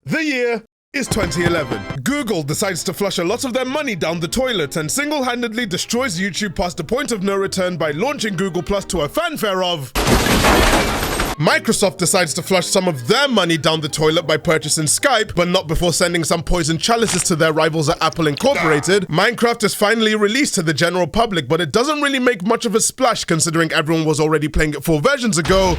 The year is 2011. Google decides to flush a lot of their money down the toilet and single-handedly destroys YouTube past the point of no return by launching Google Plus to a fanfare of... Microsoft decides to flush some of their money down the toilet by purchasing Skype, but not before sending some poison chalices to their rivals at Apple Incorporated. Minecraft is finally released to the general public, but it doesn't really make much of a splash considering everyone was already playing it 4 versions ago.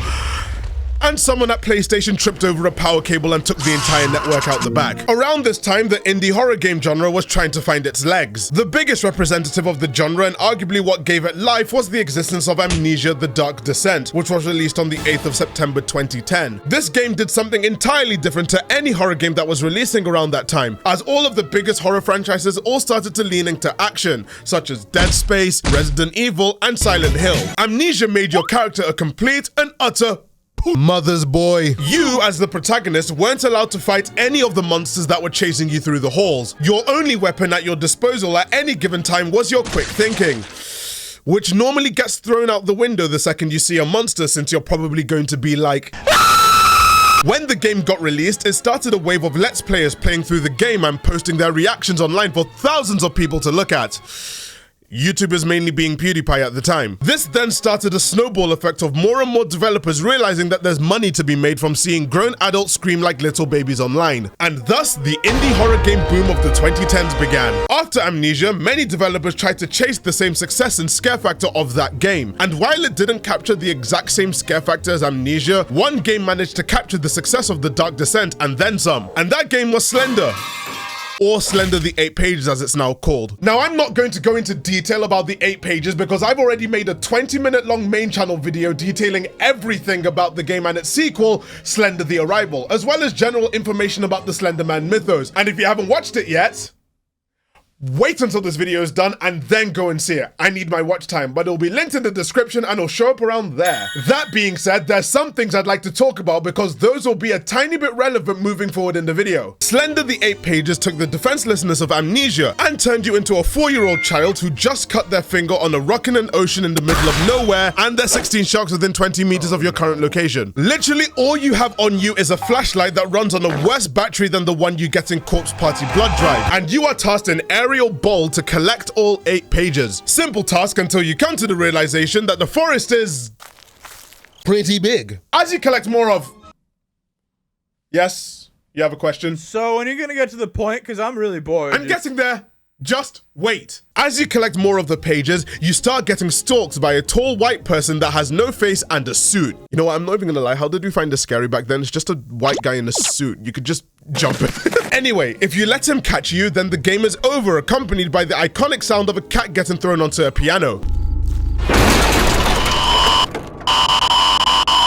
And someone at PlayStation tripped over a power cable and took the entire network out the back. Around this time, the indie horror game genre was trying to find its legs. The biggest representative of the genre and arguably what gave it life was the existence of Amnesia: The Dark Descent, which was released on the 8th of September 2010. This game did something entirely different to any horror game that was releasing around that time, as all of the biggest horror franchises all started to lean into action, such as Dead Space, Resident Evil, and Silent Hill. Amnesia made your character a complete and utter mother's boy. You, as the protagonist, weren't allowed to fight any of the monsters that were chasing you through the halls. Your only weapon at your disposal at any given time was your quick thinking, which normally gets thrown out the window the second you see a monster, since you're probably going to be like... When the game got released, it started a wave of Let's Players playing through the game and posting their reactions online for thousands of people to look at. YouTubers mainly being PewDiePie at the time. This then started a snowball effect of more and more developers realizing that there's money to be made from seeing grown adults scream like little babies online. And thus, the indie horror game boom of the 2010s began. After Amnesia, many developers tried to chase the same success and scare factor of that game. And while it didn't capture the exact same scare factor as Amnesia, one game managed to capture the success of The Dark Descent and then some. And that game was Slender. Or Slender the 8 Pages as it's now called. Now, I'm not going to go into detail about the 8 Pages because I've already made a 20-minute long main channel video detailing everything about the game and its sequel, Slender the Arrival, as well as general information about the Slender Man mythos. And if you haven't watched it yet, wait until this video is done and then go and see it. I need my watch time, but it'll be linked in the description and it'll show up around there. That being said, there's some things I'd like to talk about because those will be a tiny bit relevant moving forward in the video. Slender the 8 Pages took the defenselessness of Amnesia and turned you into a 4-year-old child who just cut their finger on a rock in an ocean in the middle of nowhere and there's 16 sharks within 20 meters of your current location. Literally all you have on you is a flashlight that runs on a worse battery than the one you get in Corpse Party Blood Drive, and you are tasked in aerial bowl to collect all 8 pages. Simple task until you come to the realization that the forest is pretty big. As you collect more of... Yes, you have a question? So when are you gonna get to the point? Because I'm really bored. I'm getting there. Just wait. As you collect more of the pages, you start getting stalked by a tall white person that has no face and a suit. You know what, I'm not even gonna lie, how did we find this scary back then? It's just a white guy in a suit. You could just jump it. Anyway, if you let him catch you, then the game is over, accompanied by the iconic sound of a cat getting thrown onto a piano.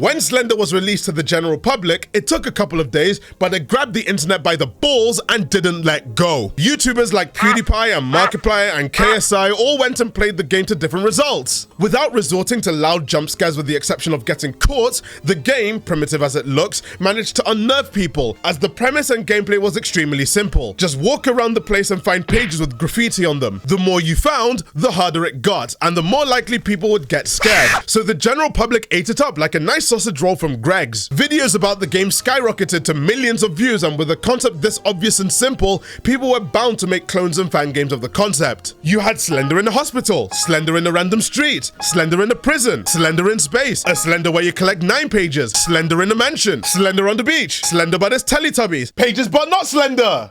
When Slender was released to the general public, it took a couple of days, but it grabbed the internet by the balls and didn't let go. YouTubers like PewDiePie and Markiplier and KSI all went and played the game to different results. Without resorting to loud jump scares with the exception of getting caught, the game, primitive as it looks, managed to unnerve people, as the premise and gameplay was extremely simple. Just walk around the place and find pages with graffiti on them. The more you found, the harder it got, and the more likely people would get scared. So the general public ate it up like a nice sausage roll from Greg's. Videos about the game skyrocketed to millions of views, and with a concept this obvious and simple, people were bound to make clones and fan games of the concept. You had Slender in a hospital, Slender in a random street, Slender in a prison, Slender in space, a Slender where you collect 9 pages, Slender in a mansion, Slender on the beach, Slender but it's Teletubbies, pages but not Slender.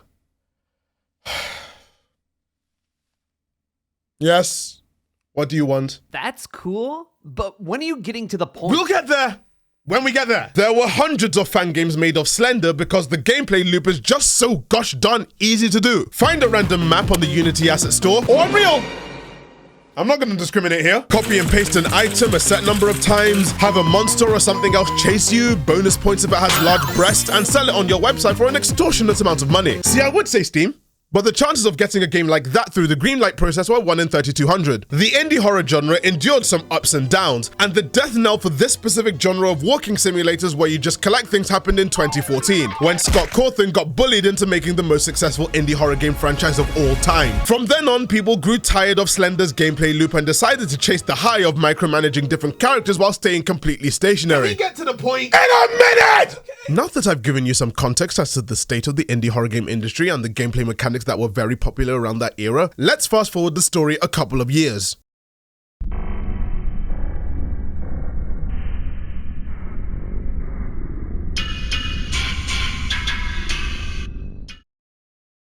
Yes, what do you want? That's cool, but when are you getting to the point? We'll get there! When we get there. There were hundreds of fan games made of Slender because the gameplay loop is just so gosh darn easy to do. Find a random map on the Unity Asset Store or Unreal. I'm not going to discriminate here. Copy and paste an item a set number of times, have a monster or something else chase you, bonus points if it has large breasts, and sell it on your website for an extortionate amount of money. See, I would say Steam. But the chances of getting a game like that through the greenlight process were 1 in 3,200. The indie horror genre endured some ups and downs, and the death knell for this specific genre of walking simulators where you just collect things happened in 2014, when Scott Cawthon got bullied into making the most successful indie horror game franchise of all time. From then on, people grew tired of Slender's gameplay loop and decided to chase the high of micromanaging different characters while staying completely stationary. Let me get to the point in a minute! Now that I've given you some context as to the state of the indie horror game industry and the gameplay mechanics that were very popular around that era, let's fast forward the story a couple of years.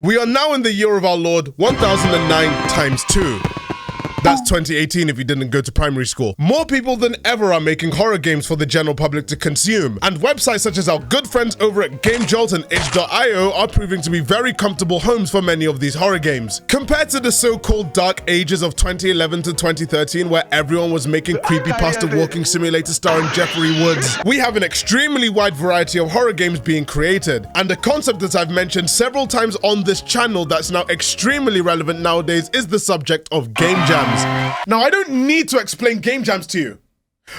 We are now in the year of our Lord 1009 times 2. That's 2018 if you didn't go to primary school. More people than ever are making horror games for the general public to consume, and websites such as our good friends over at GameJolt and itch.io are proving to be very comfortable homes for many of these horror games. Compared to the so-called dark ages of 2011 to 2013 where everyone was making creepypasta walking simulators starring Jeffrey Woods, we have an extremely wide variety of horror games being created, and a concept that I've mentioned several times on this channel that's now extremely relevant nowadays is the subject of game jams. Now, I don't need to explain game jams to you,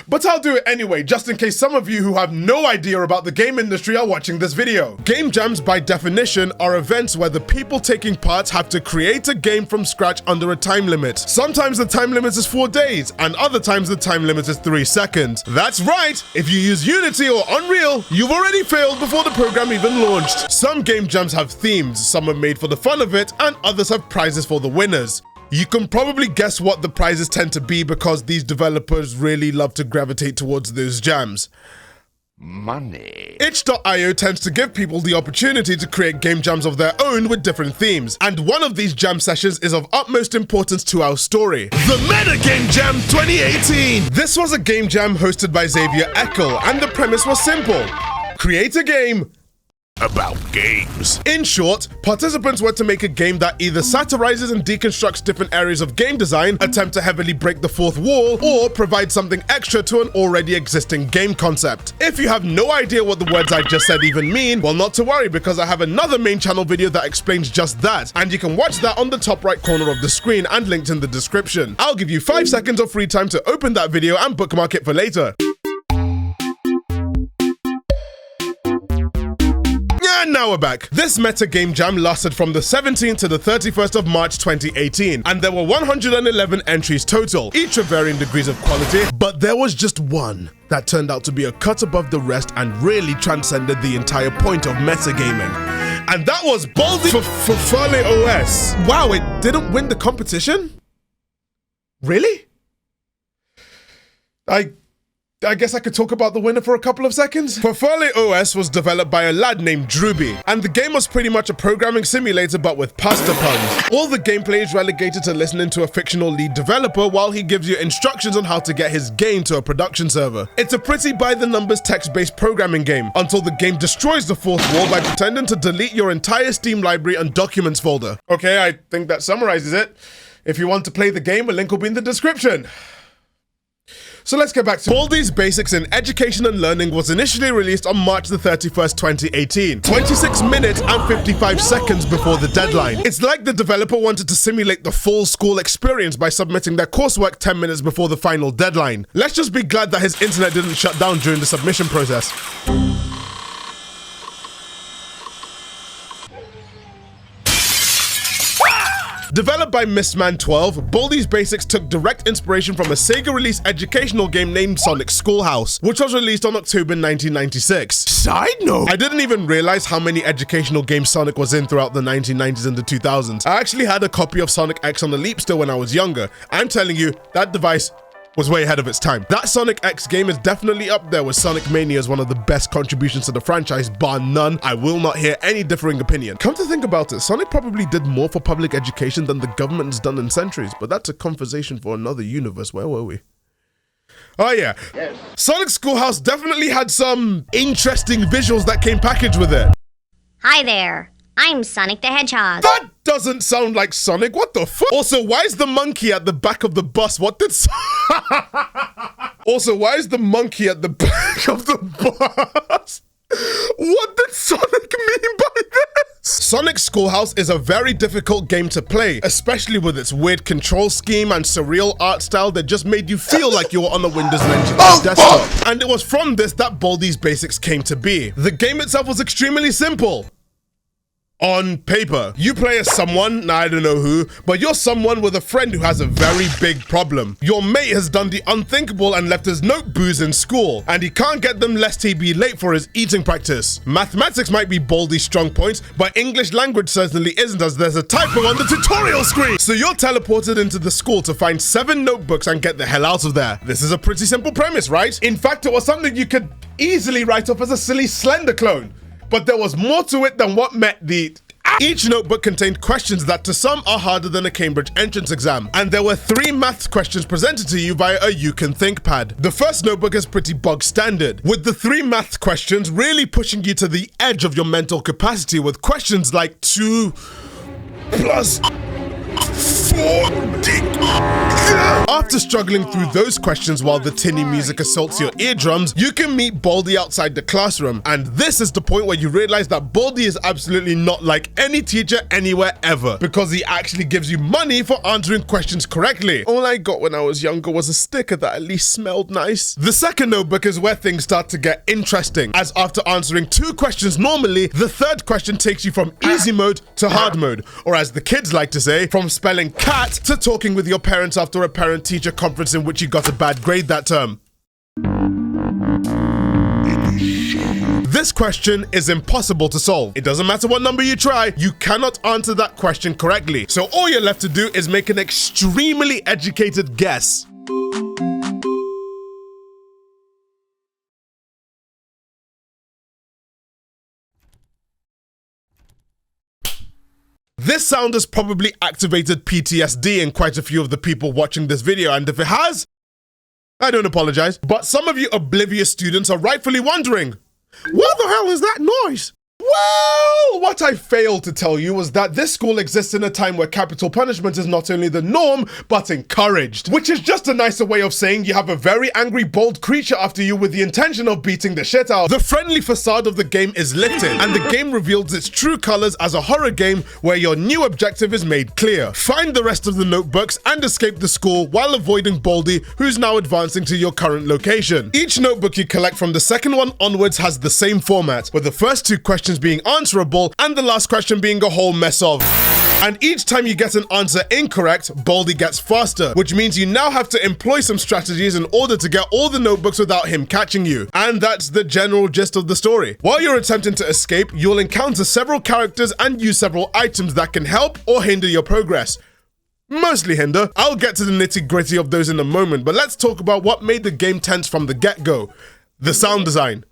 but I'll do it anyway, just in case some of you who have no idea about the game industry are watching this video. Game jams, by definition, are events where the people taking part have to create a game from scratch under a time limit. Sometimes the time limit is 4 days, and other times the time limit is 3 seconds. That's right, if you use Unity or Unreal, you've already failed before the program even launched. Some game jams have themes, some are made for the fun of it, and others have prizes for the winners. You can probably guess what the prizes tend to be because these developers really love to gravitate towards those jams. Money. Itch.io tends to give people the opportunity to create game jams of their own with different themes, and one of these jam sessions is of utmost importance to our story. The Meta Game Jam 2018! This was a game jam hosted by Xavier Eckel, and the premise was simple. Create a game About games. In short, participants were to make a game that either satirizes and deconstructs different areas of game design, attempt to heavily break the fourth wall, or provide something extra to an already existing game concept. If you have no idea what the words I just said even mean, well, not to worry, because I have another main channel video that explains just that, and you can watch that on the top right corner of the screen and linked in the description. I'll give you 5 seconds of free time to open that video and bookmark it for later. And now we're back. This meta game jam lasted from the 17th to the 31st of March 2018, and there were 111 entries total, each of varying degrees of quality, but there was just one that turned out to be a cut above the rest and really transcended the entire point of metagaming. And that was Baldi for Fale OS. Wow, it didn't win the competition? Really? I guess I could talk about the winner for a couple of seconds. Fale OS was developed by a lad named Druby, and the game was pretty much a programming simulator but with pasta puns. All the gameplay is relegated to listening to a fictional lead developer while he gives you instructions on how to get his game to a production server. It's a pretty by-the-numbers text-based programming game, until the game destroys the fourth wall by pretending to delete your entire Steam library and documents folder. Okay, I think that summarizes it. If you want to play the game, a link will be in the description. So let's get back to Baldi's Basics in Education and Learning was initially released on March the 31st, 2018, 26 minutes and 55 seconds before the deadline. It's like the developer wanted to simulate the full school experience by submitting their coursework 10 minutes before the final deadline. Let's just be glad that his internet didn't shut down during the submission process. Developed by Mistman12, Baldi's Basics took direct inspiration from a Sega-released educational game named Sonic Schoolhouse, which was released on October 1996. Side note, I didn't even realize how many educational games Sonic was in throughout the 1990s and the 2000s. I actually had a copy of Sonic X on the Leapster when I was younger. I'm telling you, that device was way ahead of its time. That Sonic X game is definitely up there with Sonic Mania as one of the best contributions to the franchise, bar none. I will not hear any differing opinion. Come to think about it, Sonic probably did more for public education than the government has done in centuries, but that's a conversation for another universe. Where were we? Oh yeah. Yes. Sonic Schoolhouse definitely had some interesting visuals that came packaged with it. Hi there, I'm Sonic the Hedgehog. That doesn't sound like Sonic, what the fuck? Also, why is the monkey at the back of the bus? What did Also, why is the monkey at the back of the bus? What did Sonic mean by this? Sonic Schoolhouse is a very difficult game to play, especially with its weird control scheme and surreal art style that just made you feel like you were on a Windows 95 desktop. And it was from this that Baldi's Basics came to be. The game itself was extremely simple. On paper, you play as someone, I don't know who, but you're someone with a friend who has a very big problem. Your mate has done the unthinkable and left his note booze in school, and he can't get them lest he be late for his eating practice. Mathematics might be Baldi's strong point, but English language certainly isn't, as there's a typo on the tutorial screen. So you're teleported into the school to find 7 notebooks and get the hell out of there. This is a pretty simple premise, right? In fact, it was something you could easily write off as a silly Slender clone. But there was more to it than what met the... Each notebook contained questions that to some are harder than a Cambridge entrance exam, and there were 3 maths questions presented to you via a You Can Think pad. The first notebook is pretty bog standard, with the 3 maths questions really pushing you to the edge of your mental capacity with questions like 2 plus 40. After struggling through those questions while the tinny music assaults your eardrums, you can meet Baldi outside the classroom, and this is the point where you realize that Baldi is absolutely not like any teacher anywhere ever, because he actually gives you money for answering questions correctly. All I got when I was younger was a sticker that at least smelled nice. The second notebook is where things start to get interesting, as after answering 2 questions normally, the third question takes you from easy mode to hard mode, or as the kids like to say, from spelling cat to talking with your parents after a parent-teacher conference in which you got a bad grade that term. This question is impossible to solve. It doesn't matter what number you try, you cannot answer that question correctly. So all you're left to do is make an extremely educated guess. This sound has probably activated PTSD in quite a few of the people watching this video, and if it has, I don't apologize. But some of you oblivious students are rightfully wondering, what the hell is that noise? Well, what I failed to tell you was that this school exists in a time where capital punishment is not only the norm, but encouraged. Which is just a nicer way of saying you have a very angry, bold creature after you with the intention of beating the shit out. The friendly facade of the game is lifted, and the game reveals its true colors as a horror game where your new objective is made clear. Find the rest of the notebooks and escape the school while avoiding Baldi, who's now advancing to your current location. Each notebook you collect from the second one onwards has the same format, with the first 2 questions being answerable and the last question being a whole mess of. And each time you get an answer incorrect, Baldi gets faster, which means you now have to employ some strategies in order to get all the notebooks without him catching you. And that's the general gist of the story. While you're attempting to escape, you'll encounter several characters and use several items that can help or hinder your progress. Mostly hinder. I'll get to the nitty-gritty of those in a moment, but let's talk about what made the game tense from the get-go. The sound design.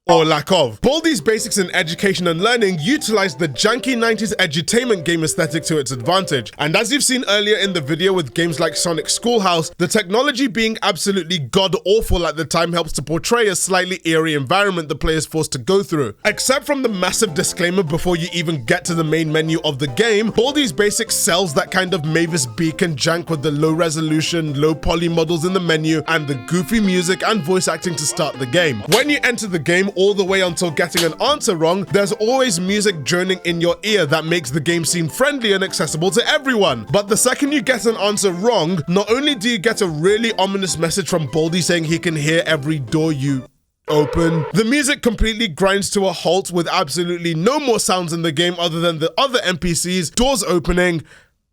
Or lack of. Baldi's Basics in Education and Learning utilized the janky 90s edutainment game aesthetic to its advantage. And as you've seen earlier in the video with games like Sonic Schoolhouse, the technology being absolutely god-awful at the time helps to portray a slightly eerie environment the player is forced to go through. Except from the massive disclaimer before you even get to the main menu of the game, Baldi's Basics sells that kind of Mavis Beacon jank with the low resolution, low poly models in the menu, and the goofy music and voice acting to start the game. When you enter the game, all the way until getting an answer wrong, there's always music droning in your ear that makes the game seem friendly and accessible to everyone. But the second you get an answer wrong, not only do you get a really ominous message from Baldi saying he can hear every door you open, the music completely grinds to a halt with absolutely no more sounds in the game other than the other NPCs, doors opening,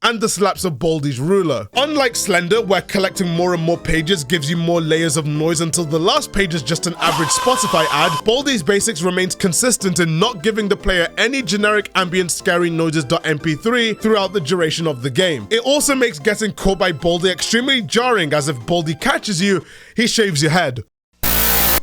and the slaps of Baldi's ruler. Unlike Slender, where collecting more and more pages gives you more layers of noise until the last page is just an average Spotify ad, Baldi's Basics remains consistent in not giving the player any generic ambient scary noises.mp3 throughout the duration of the game. It also makes getting caught by Baldi extremely jarring, as if Baldi catches you, he shaves your head.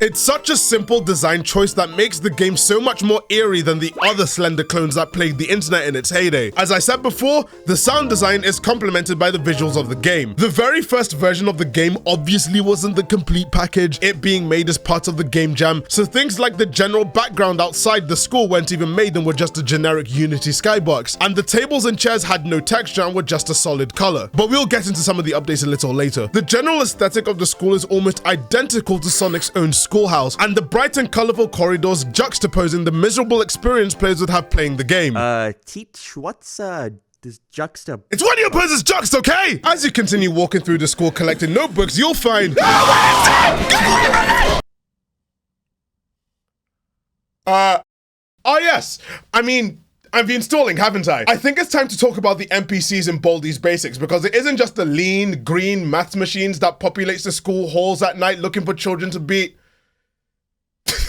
It's such a simple design choice that makes the game so much more eerie than the other Slender clones that plagued the internet in its heyday. As I said before, the sound design is complemented by the visuals of the game. The very first version of the game obviously wasn't the complete package, it being made as part of the game jam, so things like the general background outside the school weren't even made and were just a generic Unity skybox, and the tables and chairs had no texture and were just a solid color. But we'll get into some of the updates a little later. The general aesthetic of the school is almost identical to Sonic's own school, schoolhouse, and the bright and colorful corridors juxtaposing the miserable experience players would have playing the game. Teach, what's, this juxta... It's one of your opponents juxt, okay? As you continue walking through the school collecting notebooks, you'll find... Oh yes, I mean, I've been stalling, haven't I? I think it's time to talk about the NPCs in Baldi's Basics, because it isn't just the lean, green maths machines that populates the school halls at night looking for children to beat.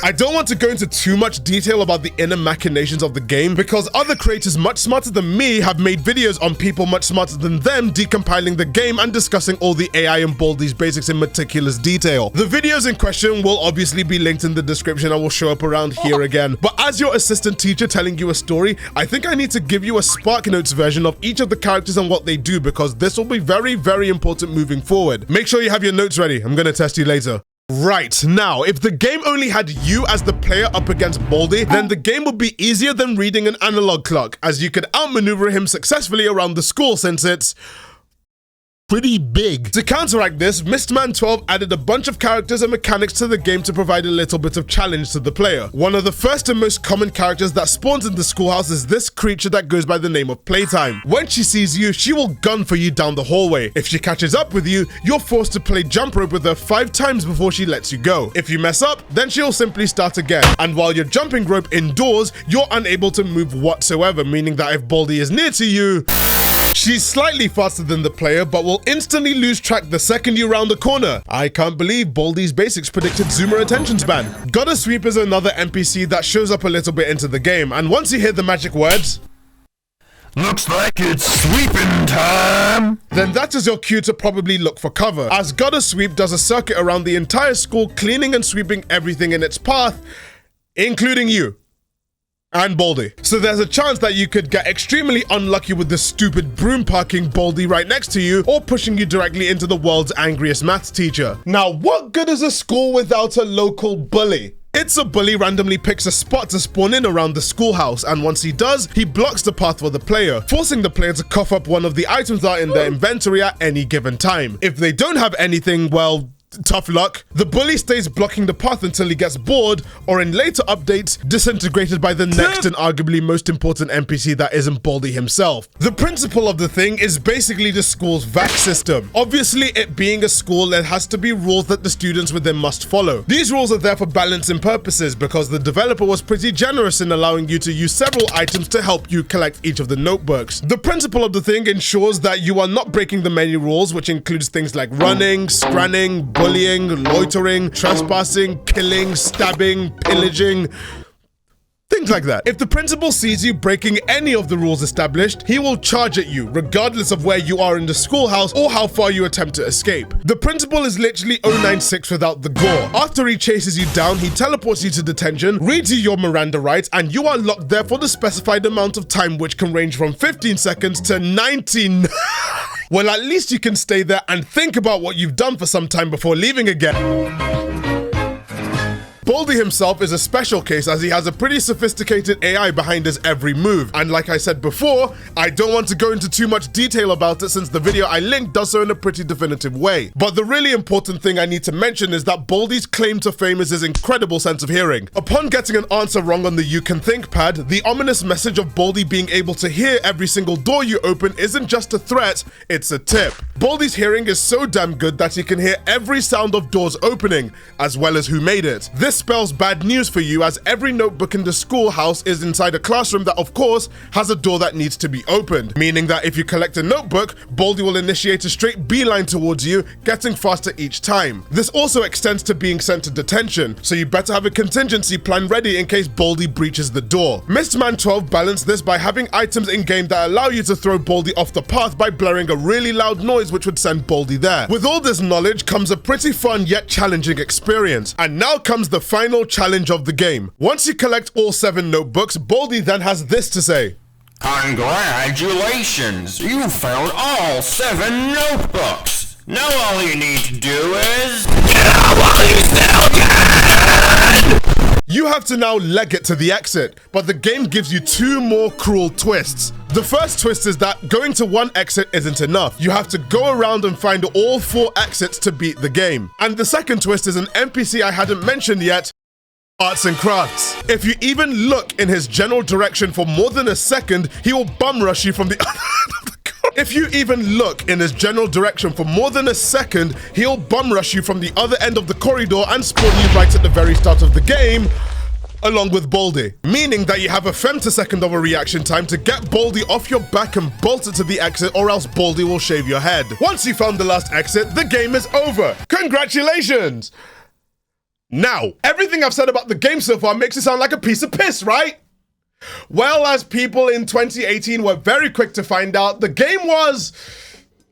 I don't want to go into too much detail about the inner machinations of the game, because other creators much smarter than me have made videos on people much smarter than them decompiling the game and discussing all the AI in Baldi's Basics in meticulous detail. The videos in question will obviously be linked in the description and will show up around here again. But as your assistant teacher telling you a story, I think I need to give you a Spark Notes version of each of the characters and what they do, because this will be very, very important moving forward. Make sure you have your notes ready. I'm gonna test you later. Right, now, if the game only had you as the player up against Baldi, then the game would be easier than reading an analog clock, as you could outmaneuver him successfully around the school since it's pretty big. To counteract this, Mistman 12 added a bunch of characters and mechanics to the game to provide a little bit of challenge to the player. One of the first and most common characters that spawns in the schoolhouse is this creature that goes by the name of Playtime. When she sees you, she will gun for you down the hallway. If she catches up with you, you're forced to play jump rope with her 5 times before she lets you go. If you mess up, then she'll simply start again. And while you're jumping rope indoors, you're unable to move whatsoever, meaning that if Baldi is near to you, she's slightly faster than the player, but will instantly lose track the second you round the corner. I can't believe Baldi's Basics predicted Zoomer attention span. Gotta Sweep is another NPC that shows up a little bit into the game, and once you hear the magic words, Looks like it's sweeping time. then that is your cue to probably look for cover, as Gotta Sweep does a circuit around the entire school, cleaning and sweeping everything in its path, including you and Baldi. So there's a chance that you could get extremely unlucky with the stupid broom parking Baldi right next to you, or pushing you directly into the world's angriest maths teacher. Now, what good is a school without a local bully? It's a bully randomly picks a spot to spawn in around the schoolhouse, and once he does, he blocks the path for the player, forcing the player to cough up one of the items that are in their inventory at any given time. If they don't have anything, well, tough luck. The bully stays blocking the path until he gets bored, or in later updates, disintegrated by the next and arguably most important NPC that isn't Baldi himself. The principle of the thing is basically the school's VAC system. Obviously, it being a school, there has to be rules that the students within must follow. These rules are there for balancing purposes, because the developer was pretty generous in allowing you to use several items to help you collect each of the notebooks. The principle of the thing ensures that you are not breaking the many rules, which includes things like running, scranning, bullying, loitering, trespassing, killing, stabbing, pillaging, things like that. If the principal sees you breaking any of the rules established, he will charge at you, regardless of where you are in the schoolhouse or how far you attempt to escape. The principal is literally 096 without the gore. After he chases you down, he teleports you to detention, reads you your Miranda rights, and you are locked there for the specified amount of time, which can range from 15 seconds to 19. Well, at least you can stay there and think about what you've done for some time before leaving again. Baldi himself is a special case, as he has a pretty sophisticated AI behind his every move. And like I said before, I don't want to go into too much detail about it since the video I linked does so in a pretty definitive way. But the really important thing I need to mention is that Baldi's claim to fame is his incredible sense of hearing. Upon getting an answer wrong on the You Can Think pad, the ominous message of Baldi being able to hear every single door you open isn't just a threat, it's a tip. Baldi's hearing is so damn good that he can hear every sound of doors opening, as well as who made it. This spells bad news for you, as every notebook in the schoolhouse is inside a classroom that of course has a door that needs to be opened, meaning that if you collect a notebook, Baldi will initiate a straight beeline towards you, getting faster each time. This also extends to being sent to detention, so you better have a contingency plan ready in case Baldi breaches the door. Mistman 12 balanced this by having items in game that allow you to throw Baldi off the path by blaring a really loud noise which would send Baldi there. With all this knowledge comes a pretty fun yet challenging experience, and now comes the final challenge of the game. Once you collect all 7 notebooks, Baldi then has this to say. Congratulations! You found all 7 notebooks! Now all you need to do is... get out while you still can! You have to now leg it to the exit, but the game gives you 2 more cruel twists. The first twist is that going to one exit isn't enough. You have to go around and find all 4 exits to beat the game. And the second twist is an NPC I hadn't mentioned yet, arts and crafts. If you even look in his general direction for more than a second, he will bum rush you from the other end of the corridor. If you even look in his general direction for more than a second, he'll bum rush you from the other end of the corridor and spawn you right at the very start of the game, along with Baldi, meaning that you have a femtosecond of a reaction time to get Baldi off your back and bolt it to the exit, or else Baldi will shave your head. Once you found the last exit, the game is over. Congratulations! Now, everything I've said about the game so far makes it sound like a piece of piss, right? Well, as people in 2018 were very quick to find out, the game was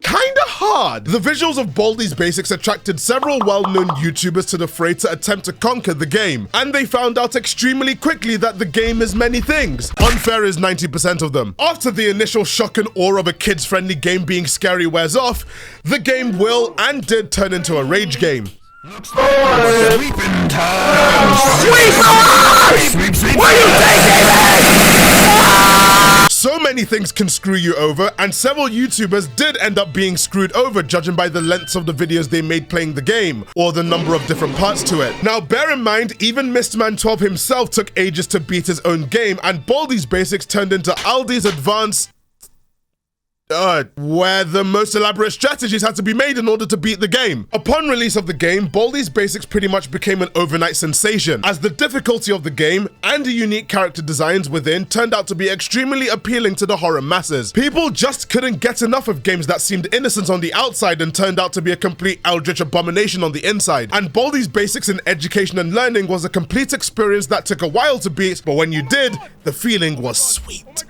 kinda hard. The visuals of Baldi's Basics attracted several well-known YouTubers to the fray to attempt to conquer the game, and they found out extremely quickly that the game is many things. Unfair is 90% of them. After the initial shock and awe of a kids-friendly game being scary wears off, the game will and did turn into a rage game. Sweeping time! Sweep! So many things can screw you over, and several YouTubers did end up being screwed over, judging by the lengths of the videos they made playing the game, or the number of different parts to it. Now, bear in mind, even Mistman12 himself took ages to beat his own game, and Baldi's Basics turned into Aldi's Advanced, where the most elaborate strategies had to be made in order to beat the game. Upon release of the game, Baldi's Basics pretty much became an overnight sensation, as the difficulty of the game and the unique character designs within turned out to be extremely appealing to the horror masses. People just couldn't get enough of games that seemed innocent on the outside and turned out to be a complete eldritch abomination on the inside. And Baldi's Basics in education and learning was a complete experience that took a while to beat, but when you did, the feeling was sweet.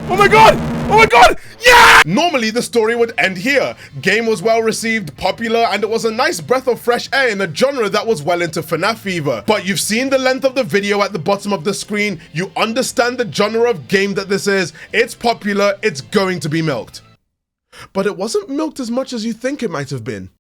Oh my god! Oh my god! Yeah! Normally, the story would end here. Game was well received, popular, and it was a nice breath of fresh air in a genre that was well into FNAF fever. But you've seen the length of the video at the bottom of the screen. You understand the genre of game that this is. It's popular, it's going to be milked. But it wasn't milked as much as you think it might have been.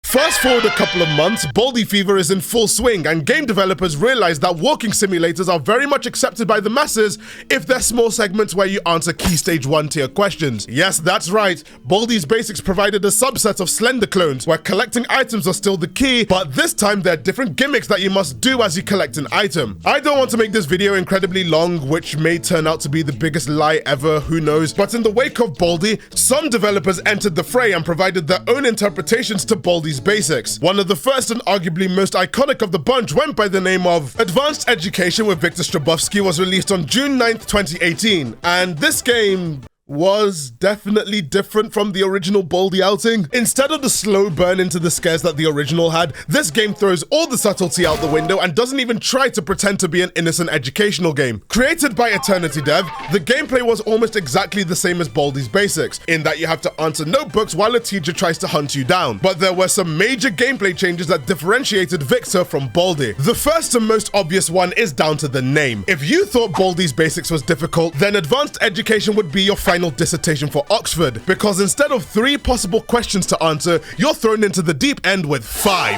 Fast forward a couple of months, Baldi fever is in full swing, and game developers realize that walking simulators are very much accepted by the masses if they're small segments where you answer key stage 1 tier questions. Yes, that's right, Baldi's Basics provided a subset of Slender clones, where collecting items are still the key, but this time there are different gimmicks that you must do as you collect an item. I don't want to make this video incredibly long, which may turn out to be the biggest lie ever, who knows, but in the wake of Baldi, some developers entered the fray and provided their own interpretations to Baldi's Basics. One of the first and arguably most iconic of the bunch went by the name of Advanced Education with Viktor Strobovski, was released on June 9th, 2018, and this game was definitely different from the original Baldi outing. Instead of the slow burn into the scares that the original had, this game throws all the subtlety out the window and doesn't even try to pretend to be an innocent educational game. Created by Eternity Dev, the gameplay was almost exactly the same as Baldi's Basics, in that you have to answer notebooks while a teacher tries to hunt you down. But there were some major gameplay changes that differentiated Viktor from Baldi. The first and most obvious one is down to the name. If you thought Baldi's Basics was difficult, then Advanced Education would be your final dissertation for Oxford, because instead of 3 possible questions to answer, you're thrown into the deep end with 5.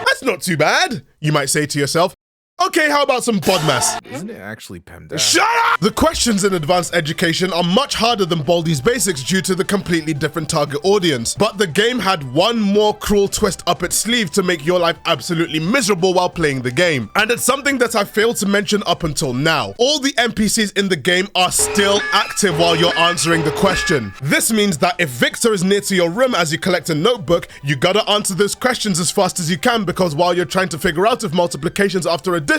That's not too bad, you might say to yourself. Okay, how about some BODMAS? Isn't it actually PEMDAS? Shut up! The questions in Advanced Education are much harder than Baldi's Basics due to the completely different target audience, but the game had one more cruel twist up its sleeve to make your life absolutely miserable while playing the game. And it's something that I failed to mention up until now. All the NPCs in the game are still active while you're answering the question. This means that if Viktor is near to your room as you collect a notebook, you gotta answer those questions as fast as you can, because while you're trying to figure out if multiplications after addition,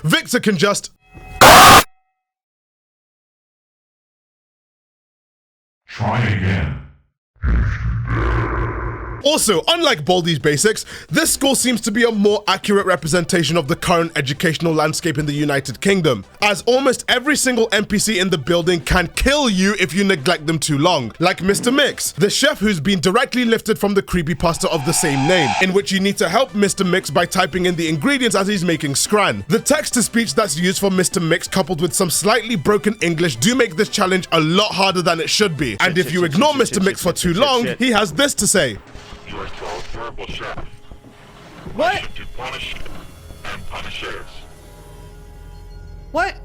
Viktor can just Try again. Also, unlike Baldi's Basics, this school seems to be a more accurate representation of the current educational landscape in the United Kingdom, as almost every single NPC in the building can kill you if you neglect them too long, like Mr. Mix, the chef who's been directly lifted from the creepypasta of the same name, in which you need to help Mr. Mix by typing in the ingredients as he's making scran. The text-to-speech that's used for Mr. Mix coupled with some slightly broken English do make this challenge a lot harder than it should be, and if you ignore Mr. Mix for too long, he has this to say. You are so terrible, chef. What? To punish and punishers. What?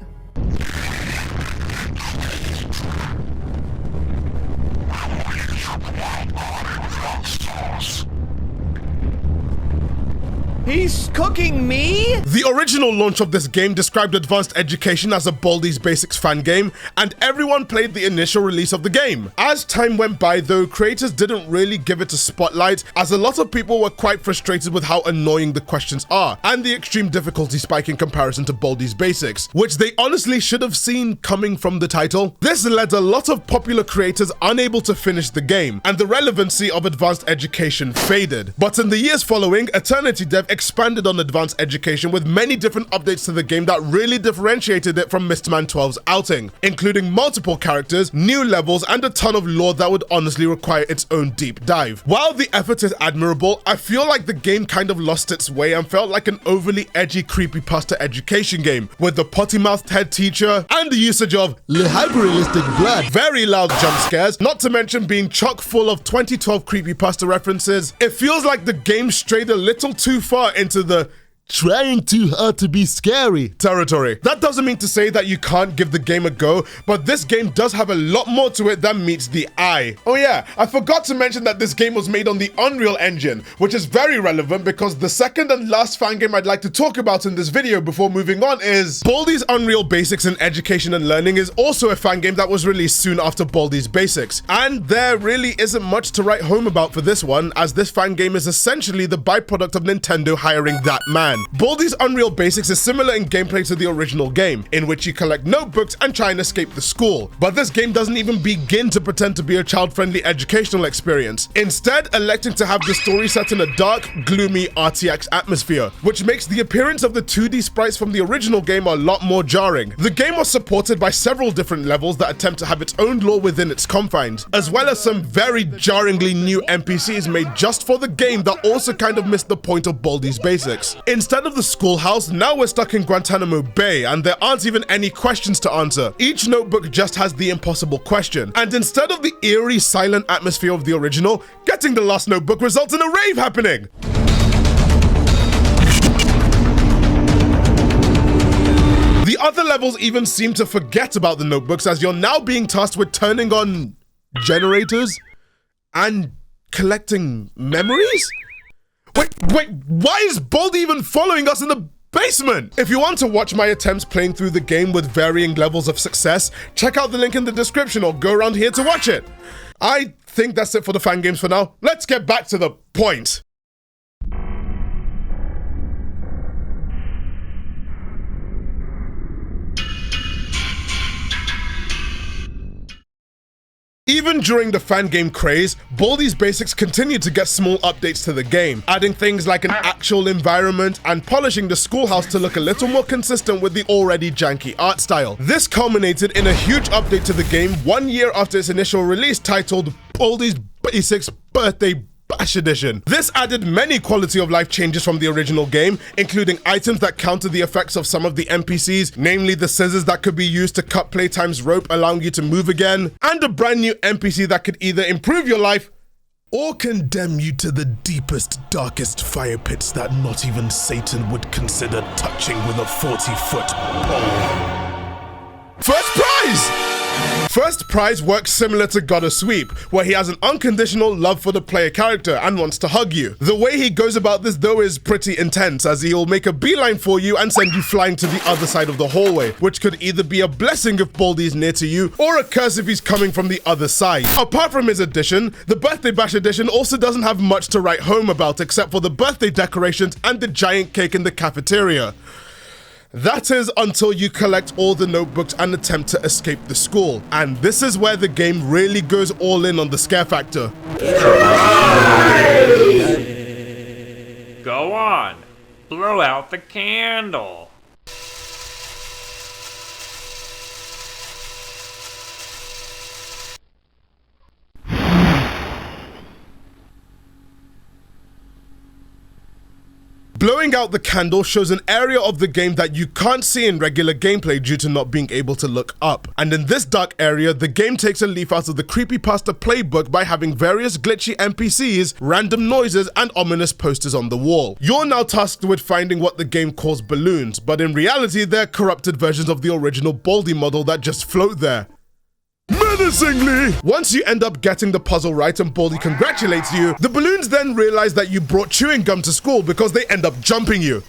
He's cooking me? The original launch of this game described advanced education as a Baldi's Basics fan game, and everyone played the initial release of the game. As time went by though, creators didn't really give it a spotlight, as a lot of people were quite frustrated with how annoying the questions are, and the extreme difficulty spike in comparison to Baldi's Basics, which they honestly should have seen coming from the title. This led a lot of popular creators unable to finish the game, and the relevancy of advanced education faded. But in the years following, Eternity Dev expanded on advanced education with many different updates to the game that really differentiated it from Mistman 12's outing, including multiple characters, new levels, and a ton of lore that would honestly require its own deep dive. While the effort is admirable, I feel like the game kind of lost its way and felt like an overly edgy creepypasta education game, with the potty-mouthed head teacher and the usage of hyper-realistic blood, very loud jump scares, not to mention being chock full of 2012 creepypasta references. It feels like the game strayed a little too far into the trying too hard to be scary territory. That doesn't mean to say that you can't give the game a go, but this game does have a lot more to it than meets the eye. Oh yeah, I forgot to mention that this game was made on the Unreal Engine, which is very relevant because the second and last fan game I'd like to talk about in this video before moving on is Baldi's Unreal Basics in Education and Learning is also a fan game that was released soon after Baldi's Basics, and there really isn't much to write home about for this one, as this fan game is essentially the byproduct of Nintendo hiring that man. Baldi's Unreal Basics is similar in gameplay to the original game, in which you collect notebooks and try and escape the school. But this game doesn't even begin to pretend to be a child-friendly educational experience, instead electing to have the story set in a dark, gloomy RTX atmosphere, which makes the appearance of the 2D sprites from the original game a lot more jarring. The game was supported by several different levels that attempt to have its own lore within its confines, as well as some very jarringly new NPCs made just for the game that also kind of missed the point of Baldi's Basics. Instead of the schoolhouse, now we're stuck in Guantanamo Bay, and there aren't even any questions to answer. Each notebook just has the impossible question, and instead of the eerie, silent atmosphere of the original, getting the last notebook results in a rave happening. The other levels even seem to forget about the notebooks, as you're now being tasked with turning on generators and collecting memories? Wait, why is Baldi even following us in the basement? If you want to watch my attempts playing through the game with varying levels of success, check out the link in the description or go around here to watch it. I think that's it for the fan games for now. Let's get back to the point. Even during the fan game craze, Baldi's Basics continued to get small updates to the game, adding things like an actual environment and polishing the schoolhouse to look a little more consistent with the already janky art style. This culminated in a huge update to the game 1 year after its initial release, titled Baldi's Basics Birthday Bash Edition. This added many quality of life changes from the original game, including items that counter the effects of some of the NPCs, namely the scissors that could be used to cut Playtime's rope, allowing you to move again, and a brand new NPC that could either improve your life or condemn you to the deepest, darkest fire pits that not even Satan would consider touching with a 40-foot pole. First prize! First prize works similar to God of Sweep, where he has an unconditional love for the player character and wants to hug you. The way he goes about this though is pretty intense, as he'll make a beeline for you and send you flying to the other side of the hallway, which could either be a blessing if Baldi is near to you, or a curse if he's coming from the other side. Apart from his addition, the Birthday Bash edition also doesn't have much to write home about except for the birthday decorations and the giant cake in the cafeteria. That is until you collect all the notebooks and attempt to escape the school. And this is where the game really goes all in on the scare factor. Go on, blow out the candle. Blowing out the candle shows an area of the game that you can't see in regular gameplay due to not being able to look up. And in this dark area, the game takes a leaf out of the creepypasta playbook by having various glitchy NPCs, random noises, and ominous posters on the wall. You're now tasked with finding what the game calls balloons, but in reality, they're corrupted versions of the original Baldi model that just float there. Menacingly! Once you end up getting the puzzle right and Baldi congratulates you, the balloons then realize that you brought chewing gum to school because they end up jumping you.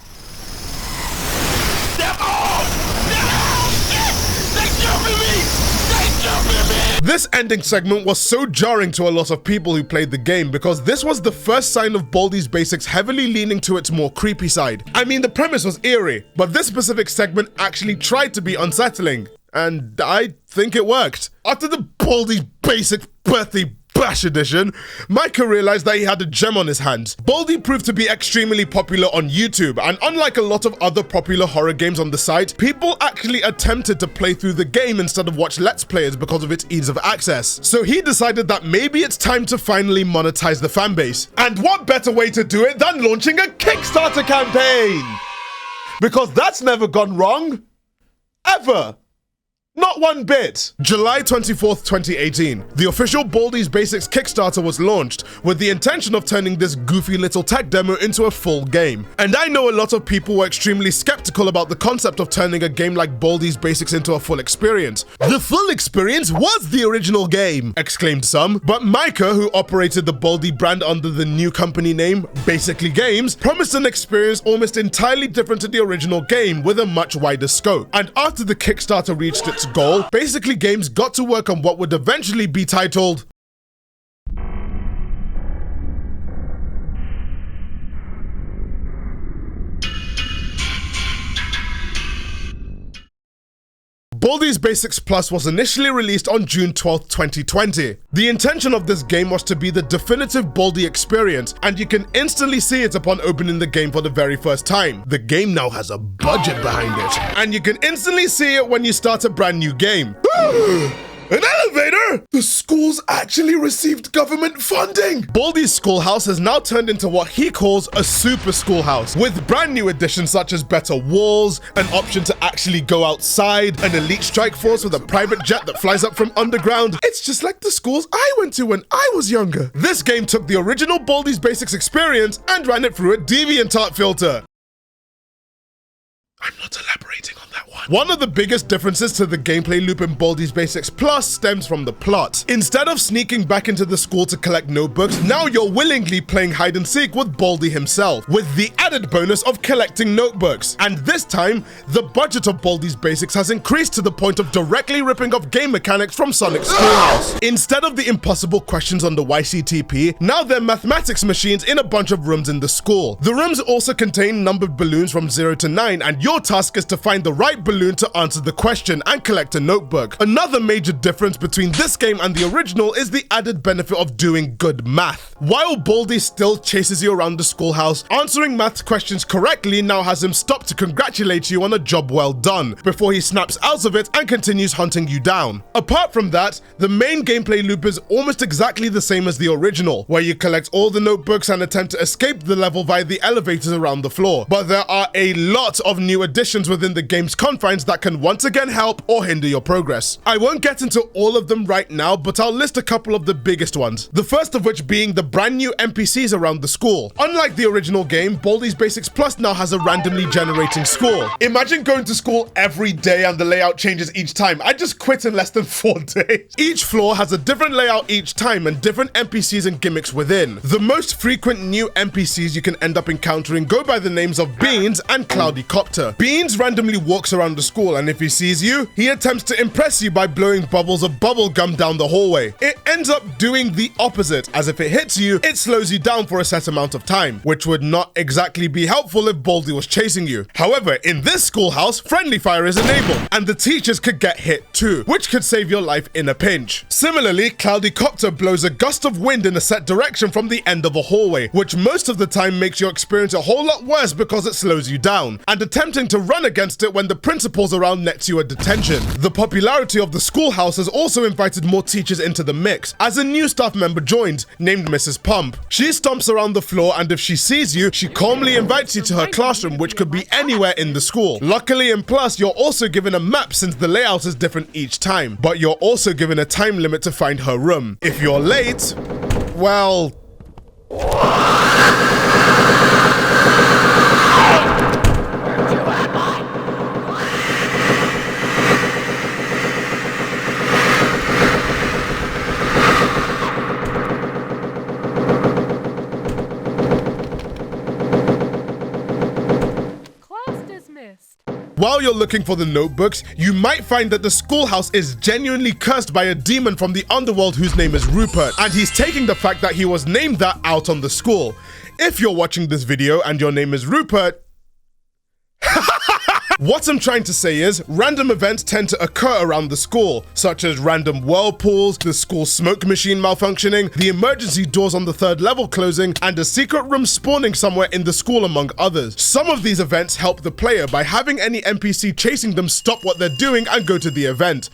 This ending segment was so jarring to a lot of people who played the game because this was the first sign of Baldi's Basics heavily leaning to its more creepy side. I mean, the premise was eerie, but this specific segment actually tried to be unsettling. And I think it worked. After the Baldi's Basics birthday bash edition, Micah realized that he had a gem on his hands. Baldi proved to be extremely popular on YouTube, and unlike a lot of other popular horror games on the site, people actually attempted to play through the game instead of watch Let's Players because of its ease of access. So he decided that maybe it's time to finally monetize the fanbase. And what better way to do it than launching a Kickstarter campaign? Because that's never gone wrong. Ever. Not one bit. July 24th, 2018, the official Baldi's Basics Kickstarter was launched with the intention of turning this goofy little tech demo into a full game. And I know a lot of people were extremely skeptical about the concept of turning a game like Baldi's Basics into a full experience. The full experience was the original game, exclaimed some. But Micah, who operated the Baldi brand under the new company name, Basically Games, promised an experience almost entirely different to the original game with a much wider scope. And after the Kickstarter reached its goal, Basically Games got to work on what would eventually be titled Baldi's Basics Plus was initially released on June 12th, 2020. The intention of this game was to be the definitive Baldi experience, and you can instantly see it upon opening the game for the very first time. The game now has a budget behind it, and you can instantly see it when you start a brand new game. An elevator? The school's actually received government funding! Baldi's schoolhouse has now turned into what he calls a super schoolhouse, with brand new additions such as better walls, an option to actually go outside, an elite strike force with a private jet that flies up from underground. It's just like the schools I went to when I was younger. This game took the original Baldi's Basics experience and ran it through a DeviantArt filter. I'm not elaborating on that one. One of the biggest differences to the gameplay loop in Baldi's Basics Plus stems from the plot. Instead of sneaking back into the school to collect notebooks, now you're willingly playing hide and seek with Baldi himself, with the added bonus of collecting notebooks. And this time, the budget of Baldi's Basics has increased to the point of directly ripping off game mechanics from Sonic's Schoolhouse. Instead of the impossible questions on the YCTP, now they're mathematics machines in a bunch of rooms in the school. The rooms also contain numbered balloons from 0 to 9, and your task is to find the right balloon to answer the question and collect a notebook. Another major difference between this game and the original is the added benefit of doing good math. While Baldi still chases you around the schoolhouse, answering math questions correctly now has him stop to congratulate you on a job well done, before he snaps out of it and continues hunting you down. Apart from that, the main gameplay loop is almost exactly the same as the original, where you collect all the notebooks and attempt to escape the level via the elevators around the floor. But there are a lot of new additions within the game's confines that can once again help or hinder your progress. I won't get into all of them right now, but I'll list a couple of the biggest ones. The first of which being the brand new NPCs around the school. Unlike the original game, Baldi's Basics Plus now has a randomly generating school. Imagine going to school every day and the layout changes each time. I just quit in less than 4 days. Each floor has a different layout each time and different NPCs and gimmicks within. The most frequent new NPCs you can end up encountering go by the names of Beans and Cloudy Copter. Beans randomly walks around around the school, and if he sees you, he attempts to impress you by blowing bubbles of bubble gum down the hallway. It ends up doing the opposite, as if it hits you, it slows you down for a set amount of time, which would not exactly be helpful if Baldi was chasing you. However, in this schoolhouse, friendly fire is enabled, and the teachers could get hit too, which could save your life in a pinch. Similarly, Cloudy Copter blows a gust of wind in a set direction from the end of a hallway, which most of the time makes your experience a whole lot worse because it slows you down, and attempting to run against it when the principal's around nets you a detention. The popularity of the schoolhouse has also invited more teachers into the mix, as a new staff member joins, named Mrs. Pump. She stomps around the floor, and if she sees you, she calmly invites you to her classroom, which could be anywhere in the school. Luckily and plus, you're also given a map since the layout is different each time, but you're also given a time limit to find her room. If you're late, well... While you're looking for the notebooks, you might find that the schoolhouse is genuinely cursed by a demon from the underworld whose name is Rupert, and he's taking the fact that he was named that out on the school. If you're watching this video and your name is Rupert, what I'm trying to say is, random events tend to occur around the school, such as random whirlpools, the school smoke machine malfunctioning, the emergency doors on the 3rd level closing, and a secret room spawning somewhere in the school, among others. Some of these events help the player by having any NPC chasing them stop what they're doing and go to the event.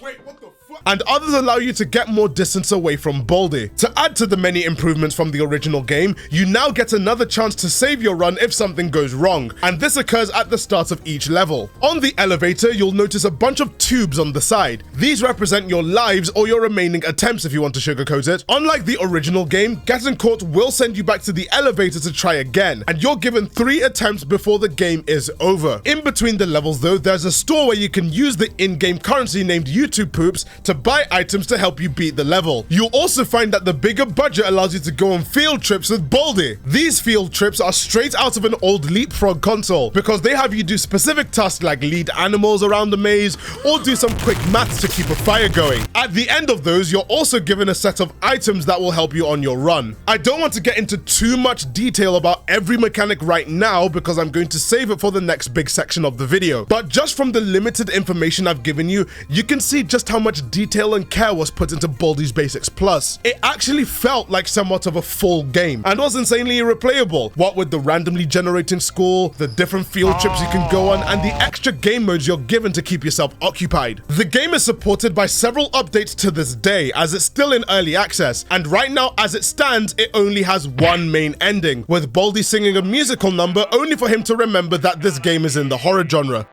Wait, what the fuck? And others allow you to get more distance away from Baldi. To add to the many improvements from the original game, you now get another chance to save your run if something goes wrong, and this occurs at the start of each level. On the elevator, you'll notice a bunch of tubes on the side. These represent your lives or your remaining attempts if you want to sugarcoat it. Unlike the original game, getting caught will send you back to the elevator to try again, and you're given 3 attempts before the game is over. In between the levels though, there's a store where you can use the in-game currency named YouTube Poops to buy items to help you beat the level. You'll also find that the bigger budget allows you to go on field trips with Baldi. These field trips are straight out of an old Leapfrog console because they have you do specific tasks like lead animals around the maze or do some quick maths to keep a fire going. At the end of those, you're also given a set of items that will help you on your run. I don't want to get into too much detail about every mechanic right now because I'm going to save it for the next big section of the video, but just from the limited information I've given you, you can see just how much detail and care was put into Baldi's Basics Plus. It actually felt like somewhat of a full game and was insanely replayable, what with the randomly generating school, the different field trips you can go on, and the extra game modes you're given to keep yourself occupied. The game is supported by several updates to this day as it's still in early access, and right now as it stands, it only has one main ending, with Baldi singing a musical number only for him to remember that this game is in the horror genre.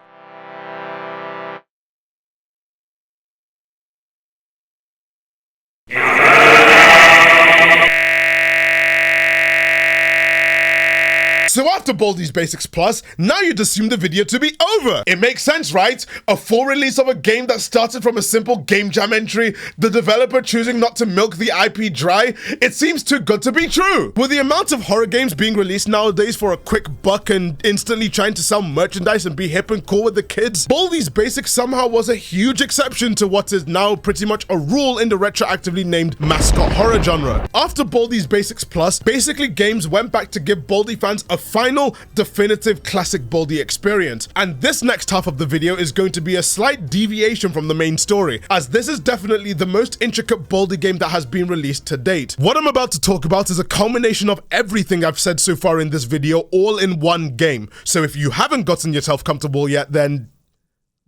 So after Baldi's Basics Plus, now you'd assume the video to be over. It makes sense, right? A full release of a game that started from a simple game jam entry, the developer choosing not to milk the IP dry, it seems too good to be true. With the amount of horror games being released nowadays for a quick buck and instantly trying to sell merchandise and be hip and cool with the kids, Baldi's Basics somehow was a huge exception to what is now pretty much a rule in the retroactively named mascot horror genre. After Baldi's Basics Plus, basically games went back to give Baldi fans a final, definitive classic Baldi experience. And this next half of the video is going to be a slight deviation from the main story, as this is definitely the most intricate Baldi game that has been released to date. What I'm about to talk about is a culmination of everything I've said so far in this video, all in one game. So if you haven't gotten yourself comfortable yet, then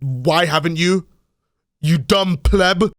why haven't you? You dumb pleb.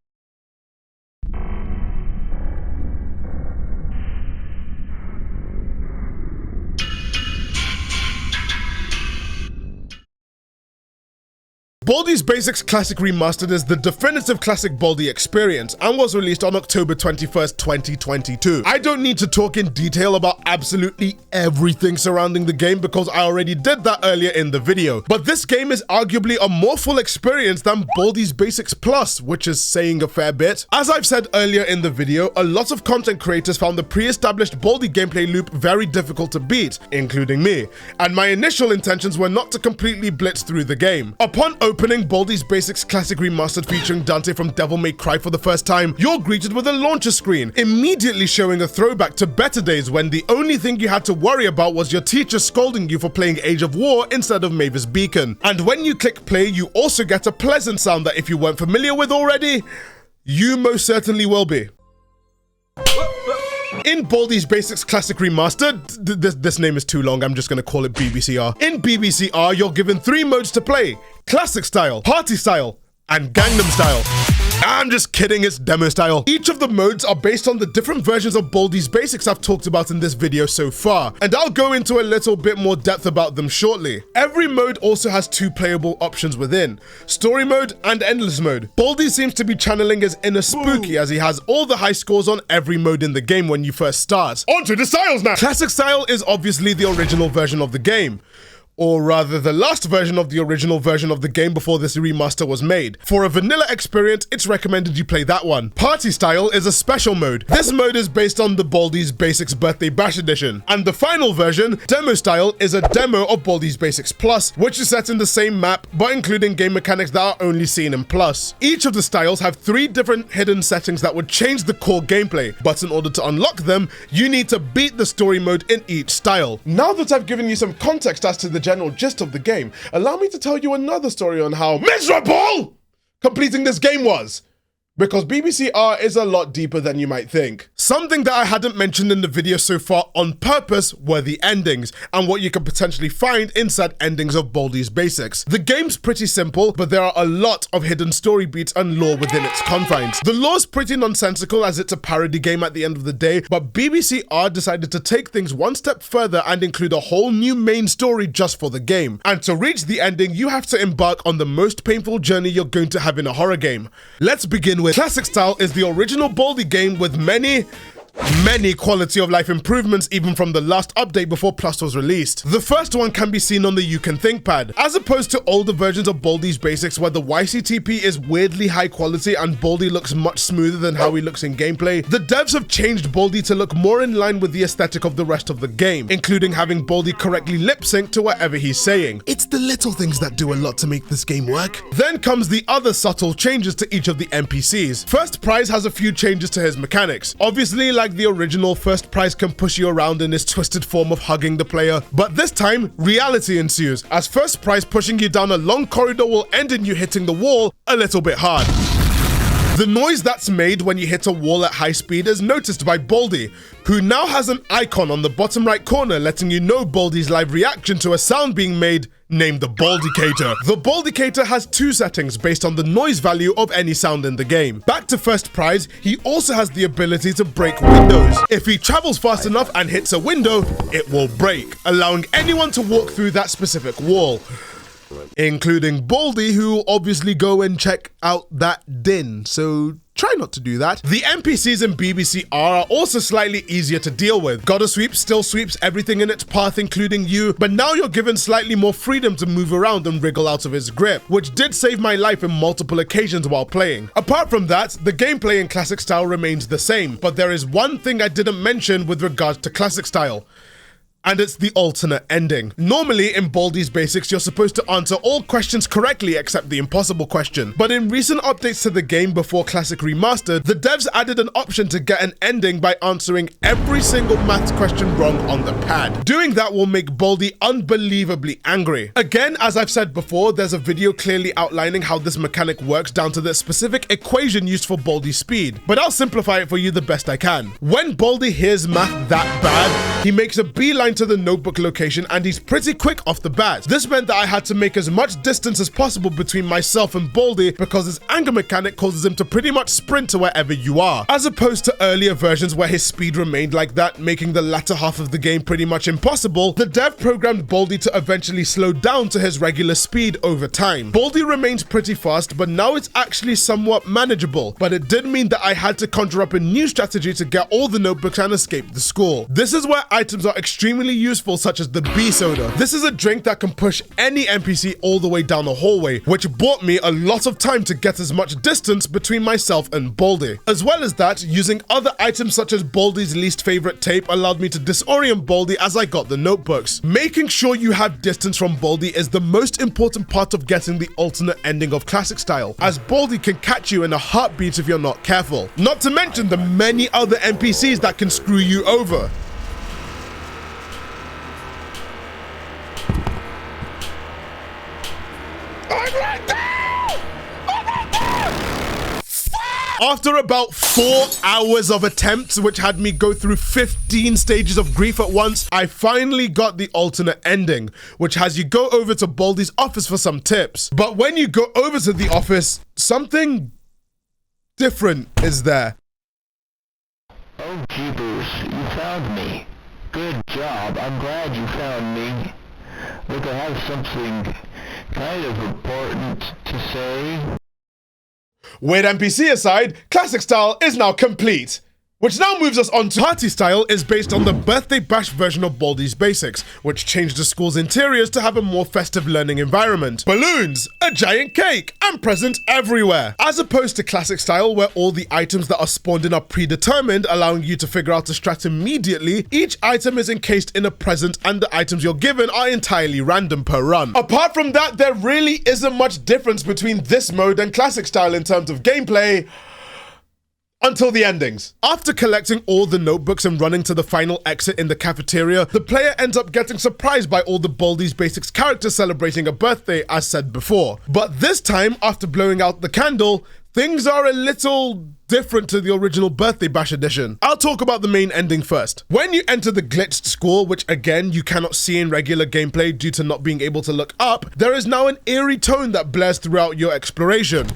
Baldi's Basics Classic Remastered is the definitive classic Baldi experience and was released on October 21st, 2022. I don't need to talk in detail about absolutely everything surrounding the game because I already did that earlier in the video, but this game is arguably a more full experience than Baldi's Basics Plus, which is saying a fair bit. As I've said earlier in the video, a lot of content creators found the pre-established Baldi gameplay loop very difficult to beat, including me, and my initial intentions were not to completely blitz through the game. Upon opening Baldi's Basics Classic Remastered featuring Dante from Devil May Cry for the first time, you're greeted with a launcher screen, immediately showing a throwback to better days when the only thing you had to worry about was your teacher scolding you for playing Age of War instead of Mavis Beacon. And when you click play, you also get a pleasant sound that if you weren't familiar with already, you most certainly will be. In Baldi's Basics Classic Remastered, this name is too long, I'm just gonna call it BBCR. In BBCR, you're given 3 modes to play: Classic Style, Party Style, and Gangnam Style. I'm just kidding, it's demo style. Each of the modes are based on the different versions of Baldi's Basics I've talked about in this video so far, and I'll go into a little bit more depth about them shortly. Every mode also has 2 playable options within: Story Mode and Endless Mode. Baldi seems to be channeling his inner Spooky as he has all the high scores on every mode in the game when you first start. On to the styles now! Classic Style is obviously the original version of the game. Or rather, the last version of the original version of the game before this remaster was made. For a vanilla experience, it's recommended you play that one. Party Style is a special mode. This mode is based on the Baldi's Basics Birthday Bash Edition. And the final version, Demo Style, is a demo of Baldi's Basics Plus, which is set in the same map, but including game mechanics that are only seen in Plus. Each of the styles have 3 different hidden settings that would change the core gameplay, but in order to unlock them, you need to beat the story mode in each style. Now that I've given you some context as to the general gist of the game, allow me to tell you another story on how miserable completing this game was. Because BBCR is a lot deeper than you might think. Something that I hadn't mentioned in the video so far on purpose were the endings, and what you can potentially find inside endings of Baldi's Basics. The game's pretty simple, but there are a lot of hidden story beats and lore within its confines. The lore's pretty nonsensical as it's a parody game at the end of the day, but BBCR decided to take things one step further and include a whole new main story just for the game. And to reach the ending, you have to embark on the most painful journey you're going to have in a horror game. Let's begin with Classic Style is the original Baldi game with many quality of life improvements even from the last update before Plus was released. The first one can be seen on the You Can Think pad. As opposed to older versions of Baldi's Basics where the YCTP is weirdly high quality and Baldi looks much smoother than how he looks in gameplay, the devs have changed Baldi to look more in line with the aesthetic of the rest of the game, including having Baldi correctly lip sync to whatever he's saying. It's the little things that do a lot to make this game work. Then comes the other subtle changes to each of the NPCs. First Prize has a few changes to his mechanics. Obviously, like the original, First Prize can push you around in his twisted form of hugging the player, but this time reality ensues as First Prize pushing you down a long corridor will end in you hitting the wall a little bit hard. The noise that's made when you hit a wall at high speed is noticed by Baldi, who now has an icon on the bottom right corner letting you know Baldi's live reaction to a sound being made, named the Baldicator. The Baldicator has 2 settings based on the noise value of any sound in the game. Back to First Prize, he also has the ability to break windows. If he travels fast enough and hits a window, it will break, allowing anyone to walk through that specific wall. Including Baldi, who obviously go and check out that din, so try not to do that. The NPCs in BBCR are also slightly easier to deal with. Gotta Sweep still sweeps everything in its path, including you, but now you're given slightly more freedom to move around and wriggle out of his grip, which did save my life in multiple occasions while playing. Apart from that, the gameplay in Classic Style remains the same, but there is one thing I didn't mention with regards to Classic Style. And it's the alternate ending. Normally in Baldi's Basics, you're supposed to answer all questions correctly except the impossible question. But in recent updates to the game before Classic Remastered, the devs added an option to get an ending by answering every single maths question wrong on the pad. Doing that will make Baldi unbelievably angry. Again, as I've said before, there's a video clearly outlining how this mechanic works down to the specific equation used for Baldi's speed, but I'll simplify it for you the best I can. When Baldi hears math that bad, he makes a beeline into the notebook location and he's pretty quick off the bat. This meant that I had to make as much distance as possible between myself and Baldi because his anger mechanic causes him to pretty much sprint to wherever you are, as opposed to earlier versions where his speed remained like that, making the latter half of the game pretty much impossible. The dev programmed Baldi to eventually slow down to his regular speed over time. Baldi remains pretty fast, but now it's actually somewhat manageable, but it did mean that I had to conjure up a new strategy to get all the notebooks and escape the school. This is where items are extremely useful, such as the bee soda. This is a drink that can push any NPC all the way down the hallway, which bought me a lot of time to get as much distance between myself and Baldi. As well as that, using other items such as Baldi's least favorite tape allowed me to disorient Baldi as I got the notebooks. Making sure you have distance from Baldi is the most important part of getting the alternate ending of classic style, as Baldi can catch you in a heartbeat if you're not careful. Not to mention the many other NPCs that can screw you over. I'm right there! I'm right there! After about 4 hours of attempts, which had me go through 15 stages of grief at once, I finally got the alternate ending, which has you go over to Baldi's office for some tips. But when you go over to the office, something different is there. Oh, jeepers, you found me. Good job. I'm glad you found me. Look, I have something kind of important to say. Weird NPC aside, classic style is now complete. Which now moves us on to Party Style is based on the Birthday Bash version of Baldi's Basics, which changed the school's interiors to have a more festive learning environment. Balloons, a giant cake, and presents everywhere. As opposed to Classic Style, where all the items that are spawned in are predetermined, allowing you to figure out a strat immediately, each item is encased in a present and the items you're given are entirely random per run. Apart from that, there really isn't much difference between this mode and Classic Style in terms of gameplay, until the endings. After collecting all the notebooks and running to the final exit in the cafeteria, the player ends up getting surprised by all the Baldi's Basics characters celebrating a birthday, as said before. But this time, after blowing out the candle, things are a little different to the original Birthday Bash edition. I'll talk about the main ending first. When you enter the glitched school, which again you cannot see in regular gameplay due to not being able to look up, there is now an eerie tone that blares throughout your exploration.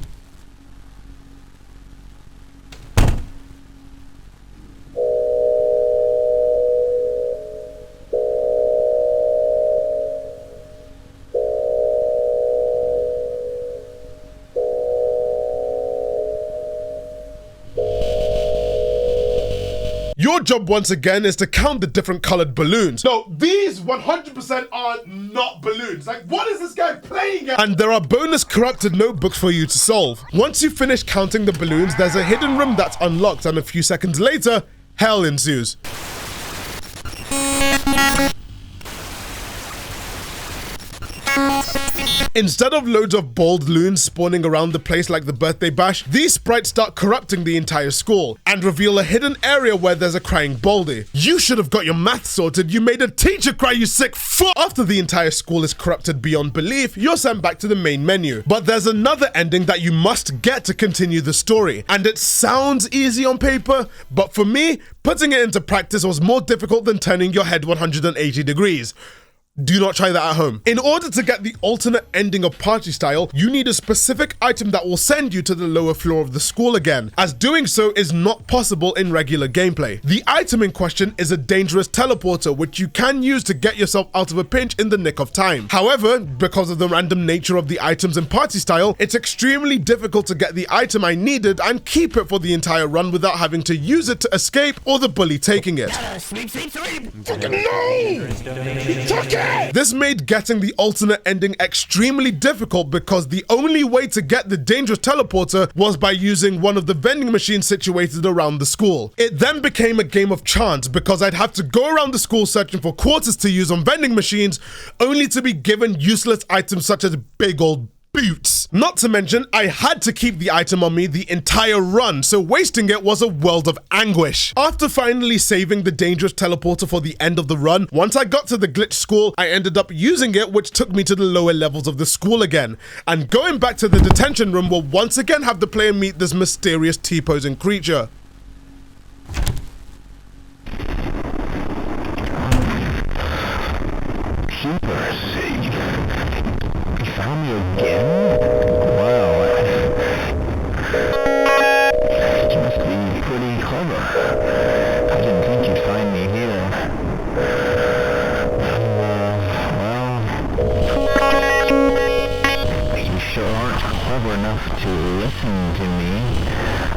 Your job once again is to count the different colored balloons. No, these 100% are not balloons. Like, what is this guy playing at? And there are bonus corrupted notebooks for you to solve. Once you finish counting the balloons, there's a hidden room that's unlocked, and a few seconds later, hell ensues. Instead of loads of bald loons spawning around the place like the Birthday Bash, these sprites start corrupting the entire school and reveal a hidden area where there's a crying Baldi. You should have got your math sorted. You made a teacher cry, you sick fuck! After the entire school is corrupted beyond belief, you're sent back to the main menu. But there's another ending that you must get to continue the story. And it sounds easy on paper, but for me, putting it into practice was more difficult than turning your head 180 degrees. Do not try that at home. In order to get the alternate ending of Party Style, you need a specific item that will send you to the lower floor of the school again, as doing so is not possible in regular gameplay. The item in question is a dangerous teleporter, which you can use to get yourself out of a pinch in the nick of time. However, because of the random nature of the items in Party Style, it's extremely difficult to get the item I needed and keep it for the entire run without having to use it to escape or the bully taking it. Fucking no! This made getting the alternate ending extremely difficult because the only way to get the dangerous teleporter was by using one of the vending machines situated around the school. It then became a game of chance because I'd have to go around the school searching for quarters to use on vending machines, only to be given useless items such as big old boots. Not to mention, I had to keep the item on me the entire run, so wasting it was a world of anguish. After finally saving the dangerous teleporter for the end of the run, once I got to the glitch school, I ended up using it, which took me to the lower levels of the school again. And going back to the detention room will once again have the player meet this mysterious T-posing creature. Jeepers, you found me again? Wow, you must be pretty clever. I didn't think you'd find me here. Well, you sure aren't clever enough to listen to me.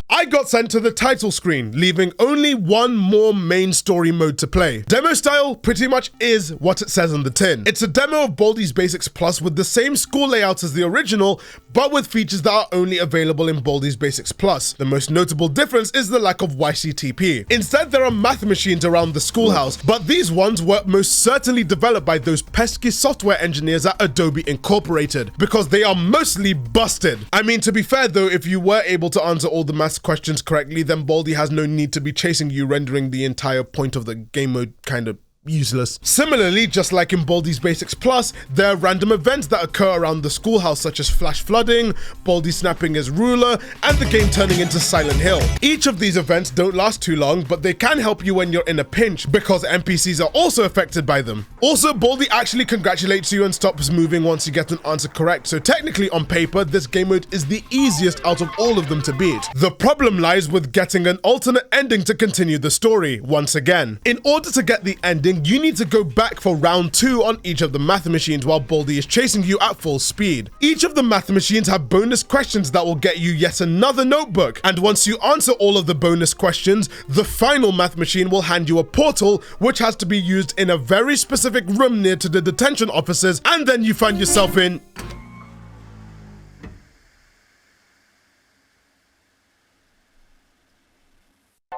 I got sent to the title screen, leaving only one more main story mode to play. Demo style pretty much is what it says on the tin. It's a demo of Baldi's Basics Plus with the same school layout as the original, but with features that are only available in Baldi's Basics Plus. The most notable difference is the lack of YCTP. Instead, there are math machines around the schoolhouse, but these ones were most certainly developed by those pesky software engineers at Adobe Incorporated, because they are mostly busted. I mean, to be fair though, if you were able to answer all the math questions correctly, then Baldi has no need to be chasing you, rendering the entire point of the game mode kind of useless. Similarly, just like in Baldi's Basics Plus, there are random events that occur around the schoolhouse, such as flash flooding, Baldi snapping his ruler, and the game turning into Silent Hill. Each of these events don't last too long, but they can help you when you're in a pinch, because NPCs are also affected by them. Also, Baldi actually congratulates you and stops moving once you get an answer correct, so technically on paper, this game mode is the easiest out of all of them to beat. The problem lies with getting an alternate ending to continue the story, once again. In order to get the ending, you need to go back for round 2 on each of the math machines while Baldi is chasing you at full speed. Each of the math machines have bonus questions that will get you yet another notebook, and once you answer all of the bonus questions, the final math machine will hand you a portal which has to be used in a very specific room near to the detention officers, and then you find yourself in...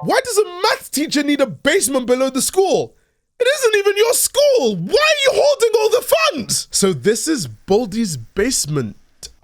Why does a math teacher need a basement below the school? It isn't even your school! Why are you holding all the funds? So this is Baldi's basement.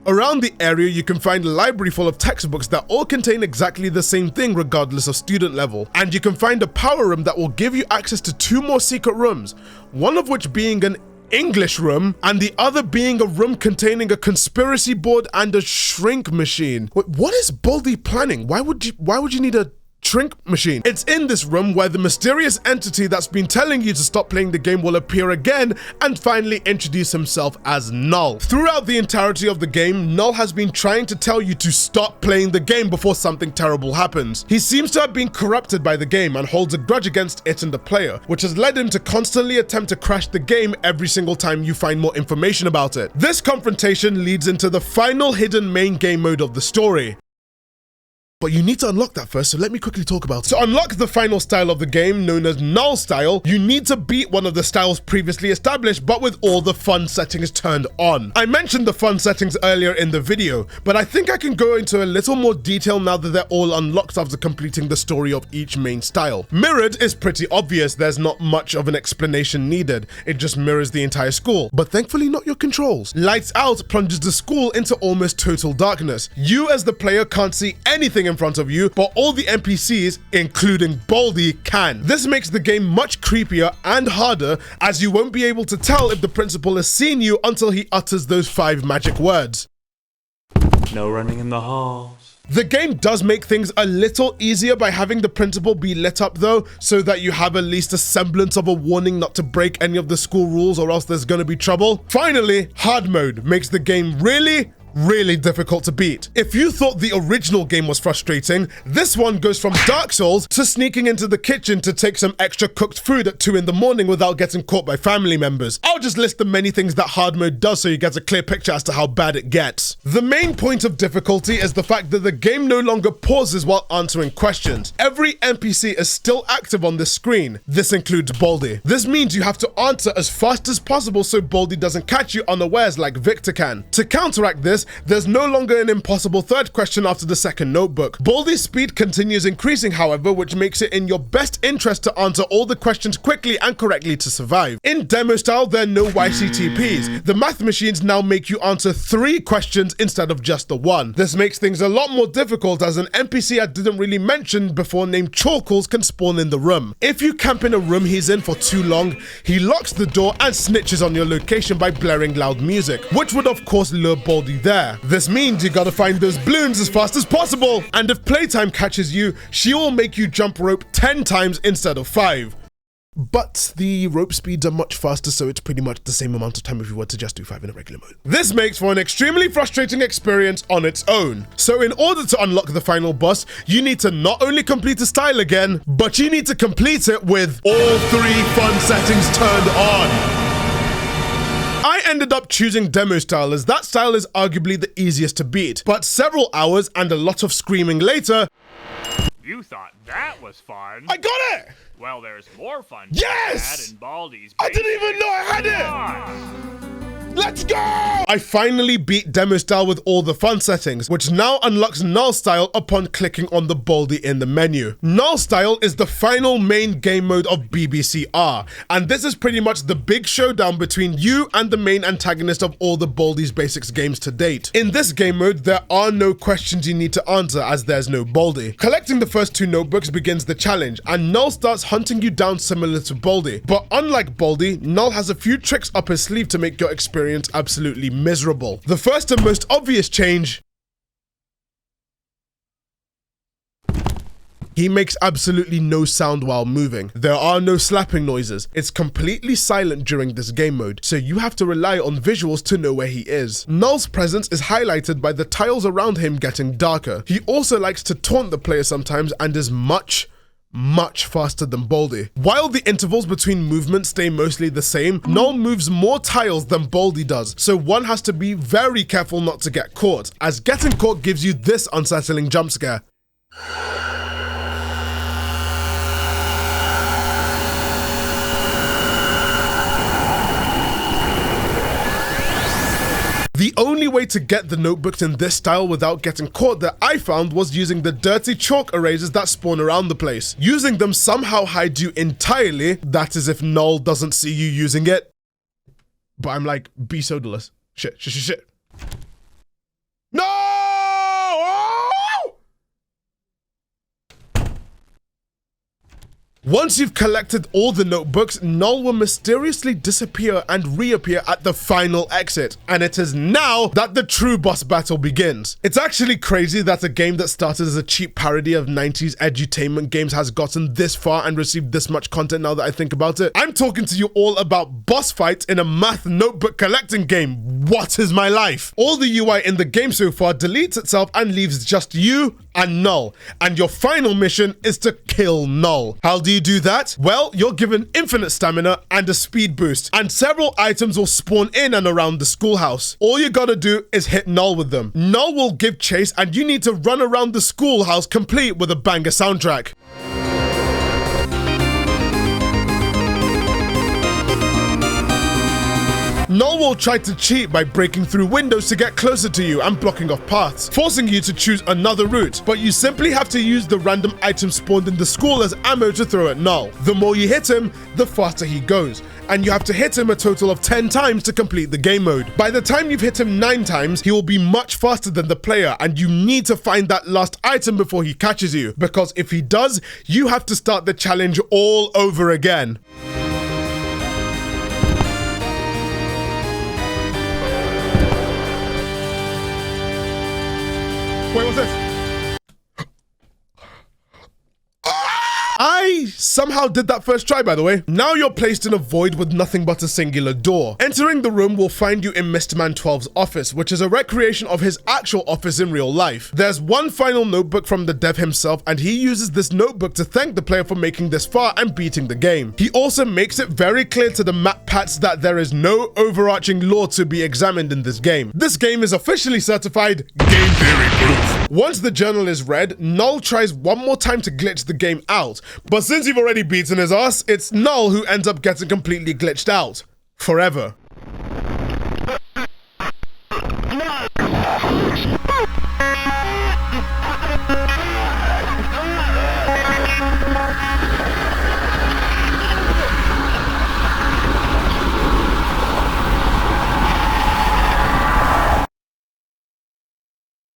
Around the area, you can find a library full of textbooks that all contain exactly the same thing regardless of student level. And you can find a power room that will give you access to 2 more secret rooms, one of which being an English room, and the other being a room containing a conspiracy board and a shrink machine. Wait, what is Baldi planning? Why would you need a shrink machine? It's in this room where the mysterious entity that's been telling you to stop playing the game will appear again and finally introduce himself as NULL. Throughout the entirety of the game, NULL has been trying to tell you to stop playing the game before something terrible happens. He seems to have been corrupted by the game and holds a grudge against it and the player, which has led him to constantly attempt to crash the game every single time you find more information about it. This confrontation leads into the final hidden main game mode of the story. But you need to unlock that first, so let me quickly talk about it. To unlock the final style of the game, known as NULL style, you need to beat one of the styles previously established, but with all the fun settings turned on. I mentioned the fun settings earlier in the video, but I think I can go into a little more detail now that they're all unlocked after completing the story of each main style. Mirrored is pretty obvious, there's not much of an explanation needed, it just mirrors the entire school, but thankfully not your controls. Lights Out plunges the school into almost total darkness. You as the player can't see anything in front of you, but all the NPCs, including Baldi, can. This makes the game much creepier and harder, as you won't be able to tell if the principal has seen you until he utters those 5 magic words. No running in the halls. The game does make things a little easier by having the principal be lit up though, so that you have at least a semblance of a warning not to break any of the school rules or else there's gonna be trouble. Finally, hard mode makes the game really difficult to beat. If you thought the original game was frustrating, this one goes from Dark Souls to sneaking into the kitchen to take some extra cooked food at 2 in the morning without getting caught by family members. I'll just list the many things that hard mode does so you get a clear picture as to how bad it gets. The main point of difficulty is the fact that the game no longer pauses while answering questions. Every NPC is still active on this screen. This includes Baldi. This means you have to answer as fast as possible so Baldi doesn't catch you unawares like Viktor can. To counteract this, there's no longer an impossible third question after the second notebook. Baldi's speed continues increasing, however, which makes it in your best interest to answer all the questions quickly and correctly to survive. In demo style, there are no YCTPs. The math machines now make you answer 3 questions instead of just the 1. This makes things a lot more difficult, as an NPC I didn't really mention before named Chorkles can spawn in the room. If you camp in a room he's in for too long, he locks the door and snitches on your location by blaring loud music, which would of course lure Baldi there. This means you gotta find those balloons as fast as possible, and if playtime catches you, she will make you jump rope 10 times instead of 5. But the rope speeds are much faster, so it's pretty much the same amount of time if you were to just do 5 in a regular mode. This makes for an extremely frustrating experience on its own. So in order to unlock the final boss, you need to not only complete the style again, but you need to complete it with all 3 fun settings turned on. I ended up choosing demo style as that style is arguably the easiest to beat, but several hours and a lot of screaming later, you thought that was fun. I got it! Well, there's more fun. Yes! In Baldi's. I didn't even know I had it! Let's go! I finally beat demo style with all the fun settings, which now unlocks NULL style upon clicking on the Baldi in the menu. NULL style is the final main game mode of BBCR, and this is pretty much the big showdown between you and the main antagonist of all the Baldi's Basics games to date. In this game mode, there are no questions you need to answer as there's no Baldi. Collecting the first 2 notebooks begins the challenge, and NULL starts hunting you down similar to Baldi. But unlike Baldi, NULL has a few tricks up his sleeve to make your experience absolutely miserable. The first and most obvious change: he makes absolutely no sound while moving. There are no slapping noises. It's completely silent during this game mode, so you have to rely on visuals to know where he is. NULL's presence is highlighted by the tiles around him getting darker. He also likes to taunt the player sometimes and is much faster than Baldi. While the intervals between movements stay mostly the same, NULL moves more tiles than Baldi does, so one has to be very careful not to get caught, as getting caught gives you this unsettling jump scare. The only way to get the notebooks in this style without getting caught that I found was using the dirty chalk erasers that spawn around the place. Using them somehow hides you entirely, that is if NULL doesn't see you using it. But I'm like, be sodaless. Shit. No! Oh! Once you've collected all the notebooks, NULL will mysteriously disappear and reappear at the final exit, and it is now that the true boss battle begins. It's actually crazy that a game that started as a cheap parody of 90s edutainment games has gotten this far and received this much content now that I think about it. I'm talking to you all about boss fights in a math notebook collecting game. What is my life? All the UI in the game so far deletes itself and leaves just you and NULL, and your final mission is to kill NULL. How do you do that? Well, you're given infinite stamina and a speed boost, and several items will spawn in and around the schoolhouse. All you gotta do is hit NULL with them. NULL will give chase, and you need to run around the schoolhouse complete with a banger soundtrack. NULL will try to cheat by breaking through windows to get closer to you and blocking off paths, forcing you to choose another route, but you simply have to use the random item spawned in the school as ammo to throw at NULL. The more you hit him, the faster he goes, and you have to hit him a total of 10 times to complete the game mode. By the time you've hit him 9 times, he will be much faster than the player, and you need to find that last item before he catches you, because if he does, you have to start the challenge all over again. Wait, what's this? I somehow did that first try, by the way. Now you're placed in a void with nothing but a singular door. Entering the room will find you in Mr. Man 12's office, which is a recreation of his actual office in real life. There's one final notebook from the dev himself, and he uses this notebook to thank the player for making this far and beating the game. He also makes it very clear to the map pats that there is no overarching lore to be examined in this game. This game is officially certified game theory proof. Once the journal is read, NULL tries one more time to glitch the game out, but since you've already beaten his ass, it's NULL who ends up getting completely glitched out. Forever.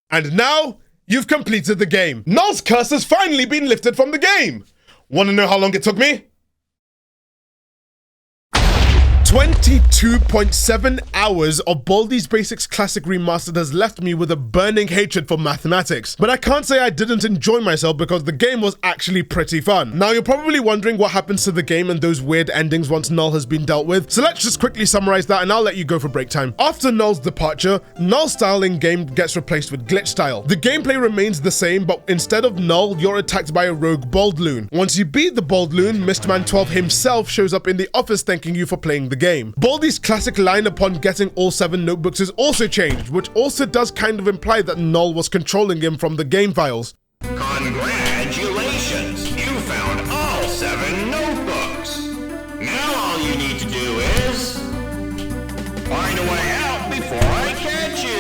And now, you've completed the game. NULL's curse has finally been lifted from the game. Want to know how long it took me? 22.7 hours of Baldi's Basics Classic Remastered has left me with a burning hatred for mathematics. But I can't say I didn't enjoy myself because the game was actually pretty fun. Now you're probably wondering what happens to the game and those weird endings once Null has been dealt with. So let's just quickly summarize that and I'll let you go for break time. After Null's departure, Null style in game gets replaced with glitch style. The gameplay remains the same, but instead of Null, you're attacked by a rogue Baldloon. Once you beat the Baldloon, Mistman12 himself shows up in the office thanking you for playing the game. Baldi's classic line upon getting all 7 notebooks is also changed, which also does kind of imply that Null was controlling him from the game files. Congratulations! You found all 7 notebooks! Now all you need to do is find a way out before I catch you!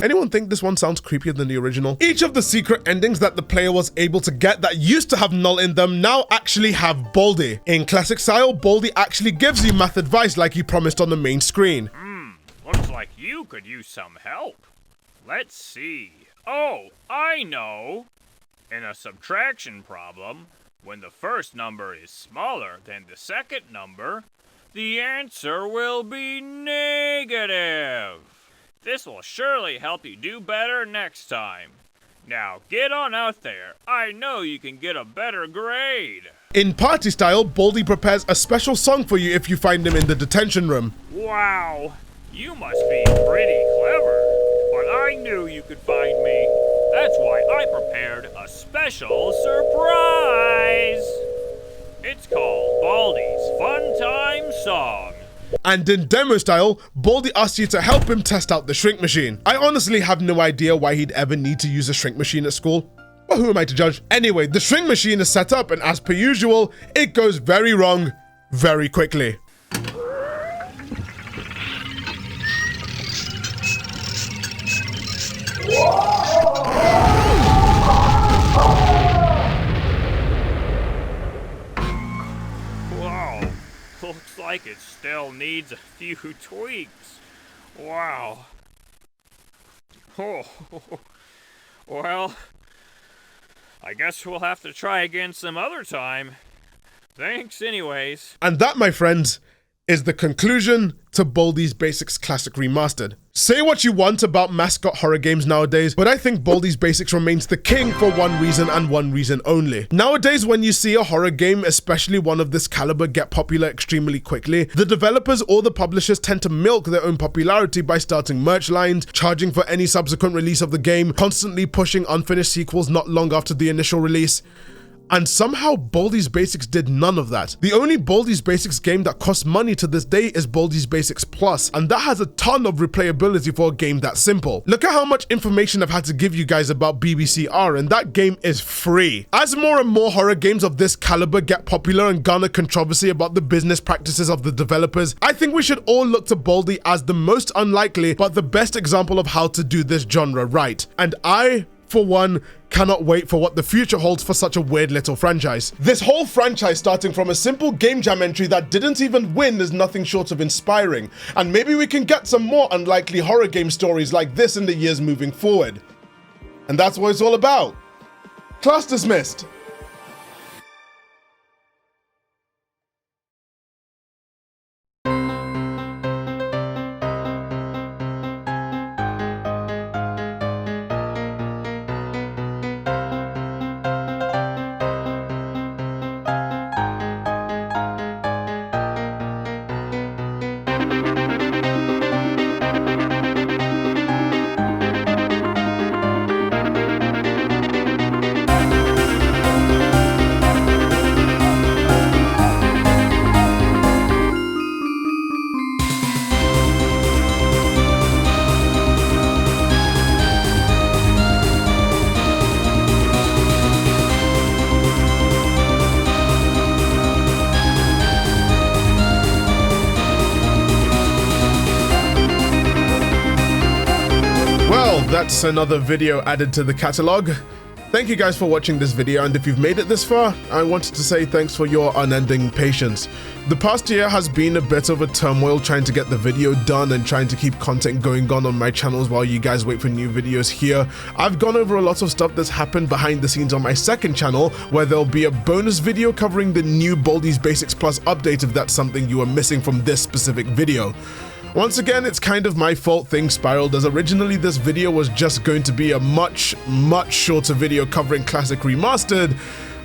Anyone think this one sounds creepier than the original? Each of the secret endings that the player was able to get that used to have Null in them now actually have Baldi. In classic style, Baldi actually gives you math advice like he promised on the main screen. Looks like you could use some help. Let's see. Oh, I know. In a subtraction problem, when the first number is smaller than the second number, the answer will be negative. This will surely help you do better next time. Now get on out there. I know you can get a better grade. In party style, Baldi prepares a special song for you if you find him in the detention room. Wow, you must be pretty clever. But I knew you could find me. That's why I prepared a special surprise. It's called Baldi's Fun Time Song. And in demo style, Baldi asks you to help him test out the shrink machine. I honestly have no idea why he'd ever need to use a shrink machine at school. But who am I to judge? Anyway, the shrink machine is set up and as per usual, it goes very wrong very quickly. Wow, looks like it still needs a few tweaks. Wow. Oh, well, I guess we'll have to try again some other time. Thanks anyways. And that, my friends, is the conclusion to Baldi's Basics Classic Remastered. Say what you want about mascot horror games nowadays, but I think Baldi's Basics remains the king for one reason and one reason only. Nowadays, when you see a horror game, especially one of this caliber, get popular extremely quickly, the developers or the publishers tend to milk their own popularity by starting merch lines, charging for any subsequent release of the game, constantly pushing unfinished sequels not long after the initial release. And somehow Baldi's Basics did none of that. The only Baldi's Basics game that costs money to this day is Baldi's Basics Plus, and that has a ton of replayability for a game that simple. Look at how much information I've had to give you guys about BBCR, and that game is free. As more and more horror games of this caliber get popular and garner controversy about the business practices of the developers, I think we should all look to Baldi as the most unlikely but the best example of how to do this genre right. And I, for one, cannot wait for what the future holds for such a weird little franchise. This whole franchise starting from a simple game jam entry that didn't even win is nothing short of inspiring, and maybe we can get some more unlikely horror game stories like this in the years moving forward. And that's what it's all about. Class dismissed. That's another video added to the catalog. Thank you guys for watching this video, and if you've made it this far, I wanted to say thanks for your unending patience. The past year has been a bit of a turmoil trying to get the video done and trying to keep content going on my channels while you guys wait for new videos here. I've gone over a lot of stuff that's happened behind the scenes on my second channel, where there'll be a bonus video covering the new Baldi's Basics Plus update if that's something you are missing from this specific video. Once again, it's kind of my fault things spiraled, as originally this video was just going to be a much shorter video covering Classic Remastered.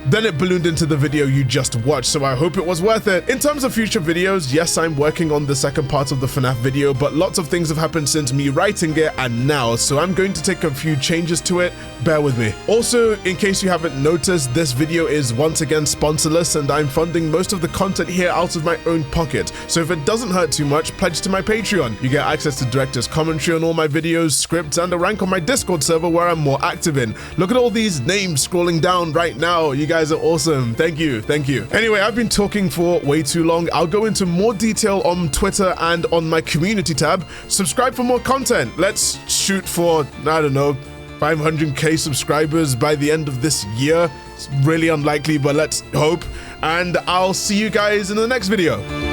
Then it ballooned into the video you just watched, so I hope it was worth it. In terms of future videos, yes, I'm working on the second part of the FNAF video, but lots of things have happened since me writing it and now, so I'm going to take a few changes to it. Bear with me. Also, in case you haven't noticed, this video is once again sponsorless, and I'm funding most of the content here out of my own pocket, so if it doesn't hurt too much, pledge to my Patreon. You get access to director's commentary on all my videos, scripts, and a rank on my Discord server where I'm more active in. Look at all these names scrolling down right now. You guys are awesome. Thank you. Anyway, I've been talking for way too long. I'll go into more detail on Twitter and on my community tab. Subscribe for more content. Let's shoot for, I don't know, 500k subscribers by the end of this year. It's really unlikely, but let's hope. And I'll see you guys in the next video.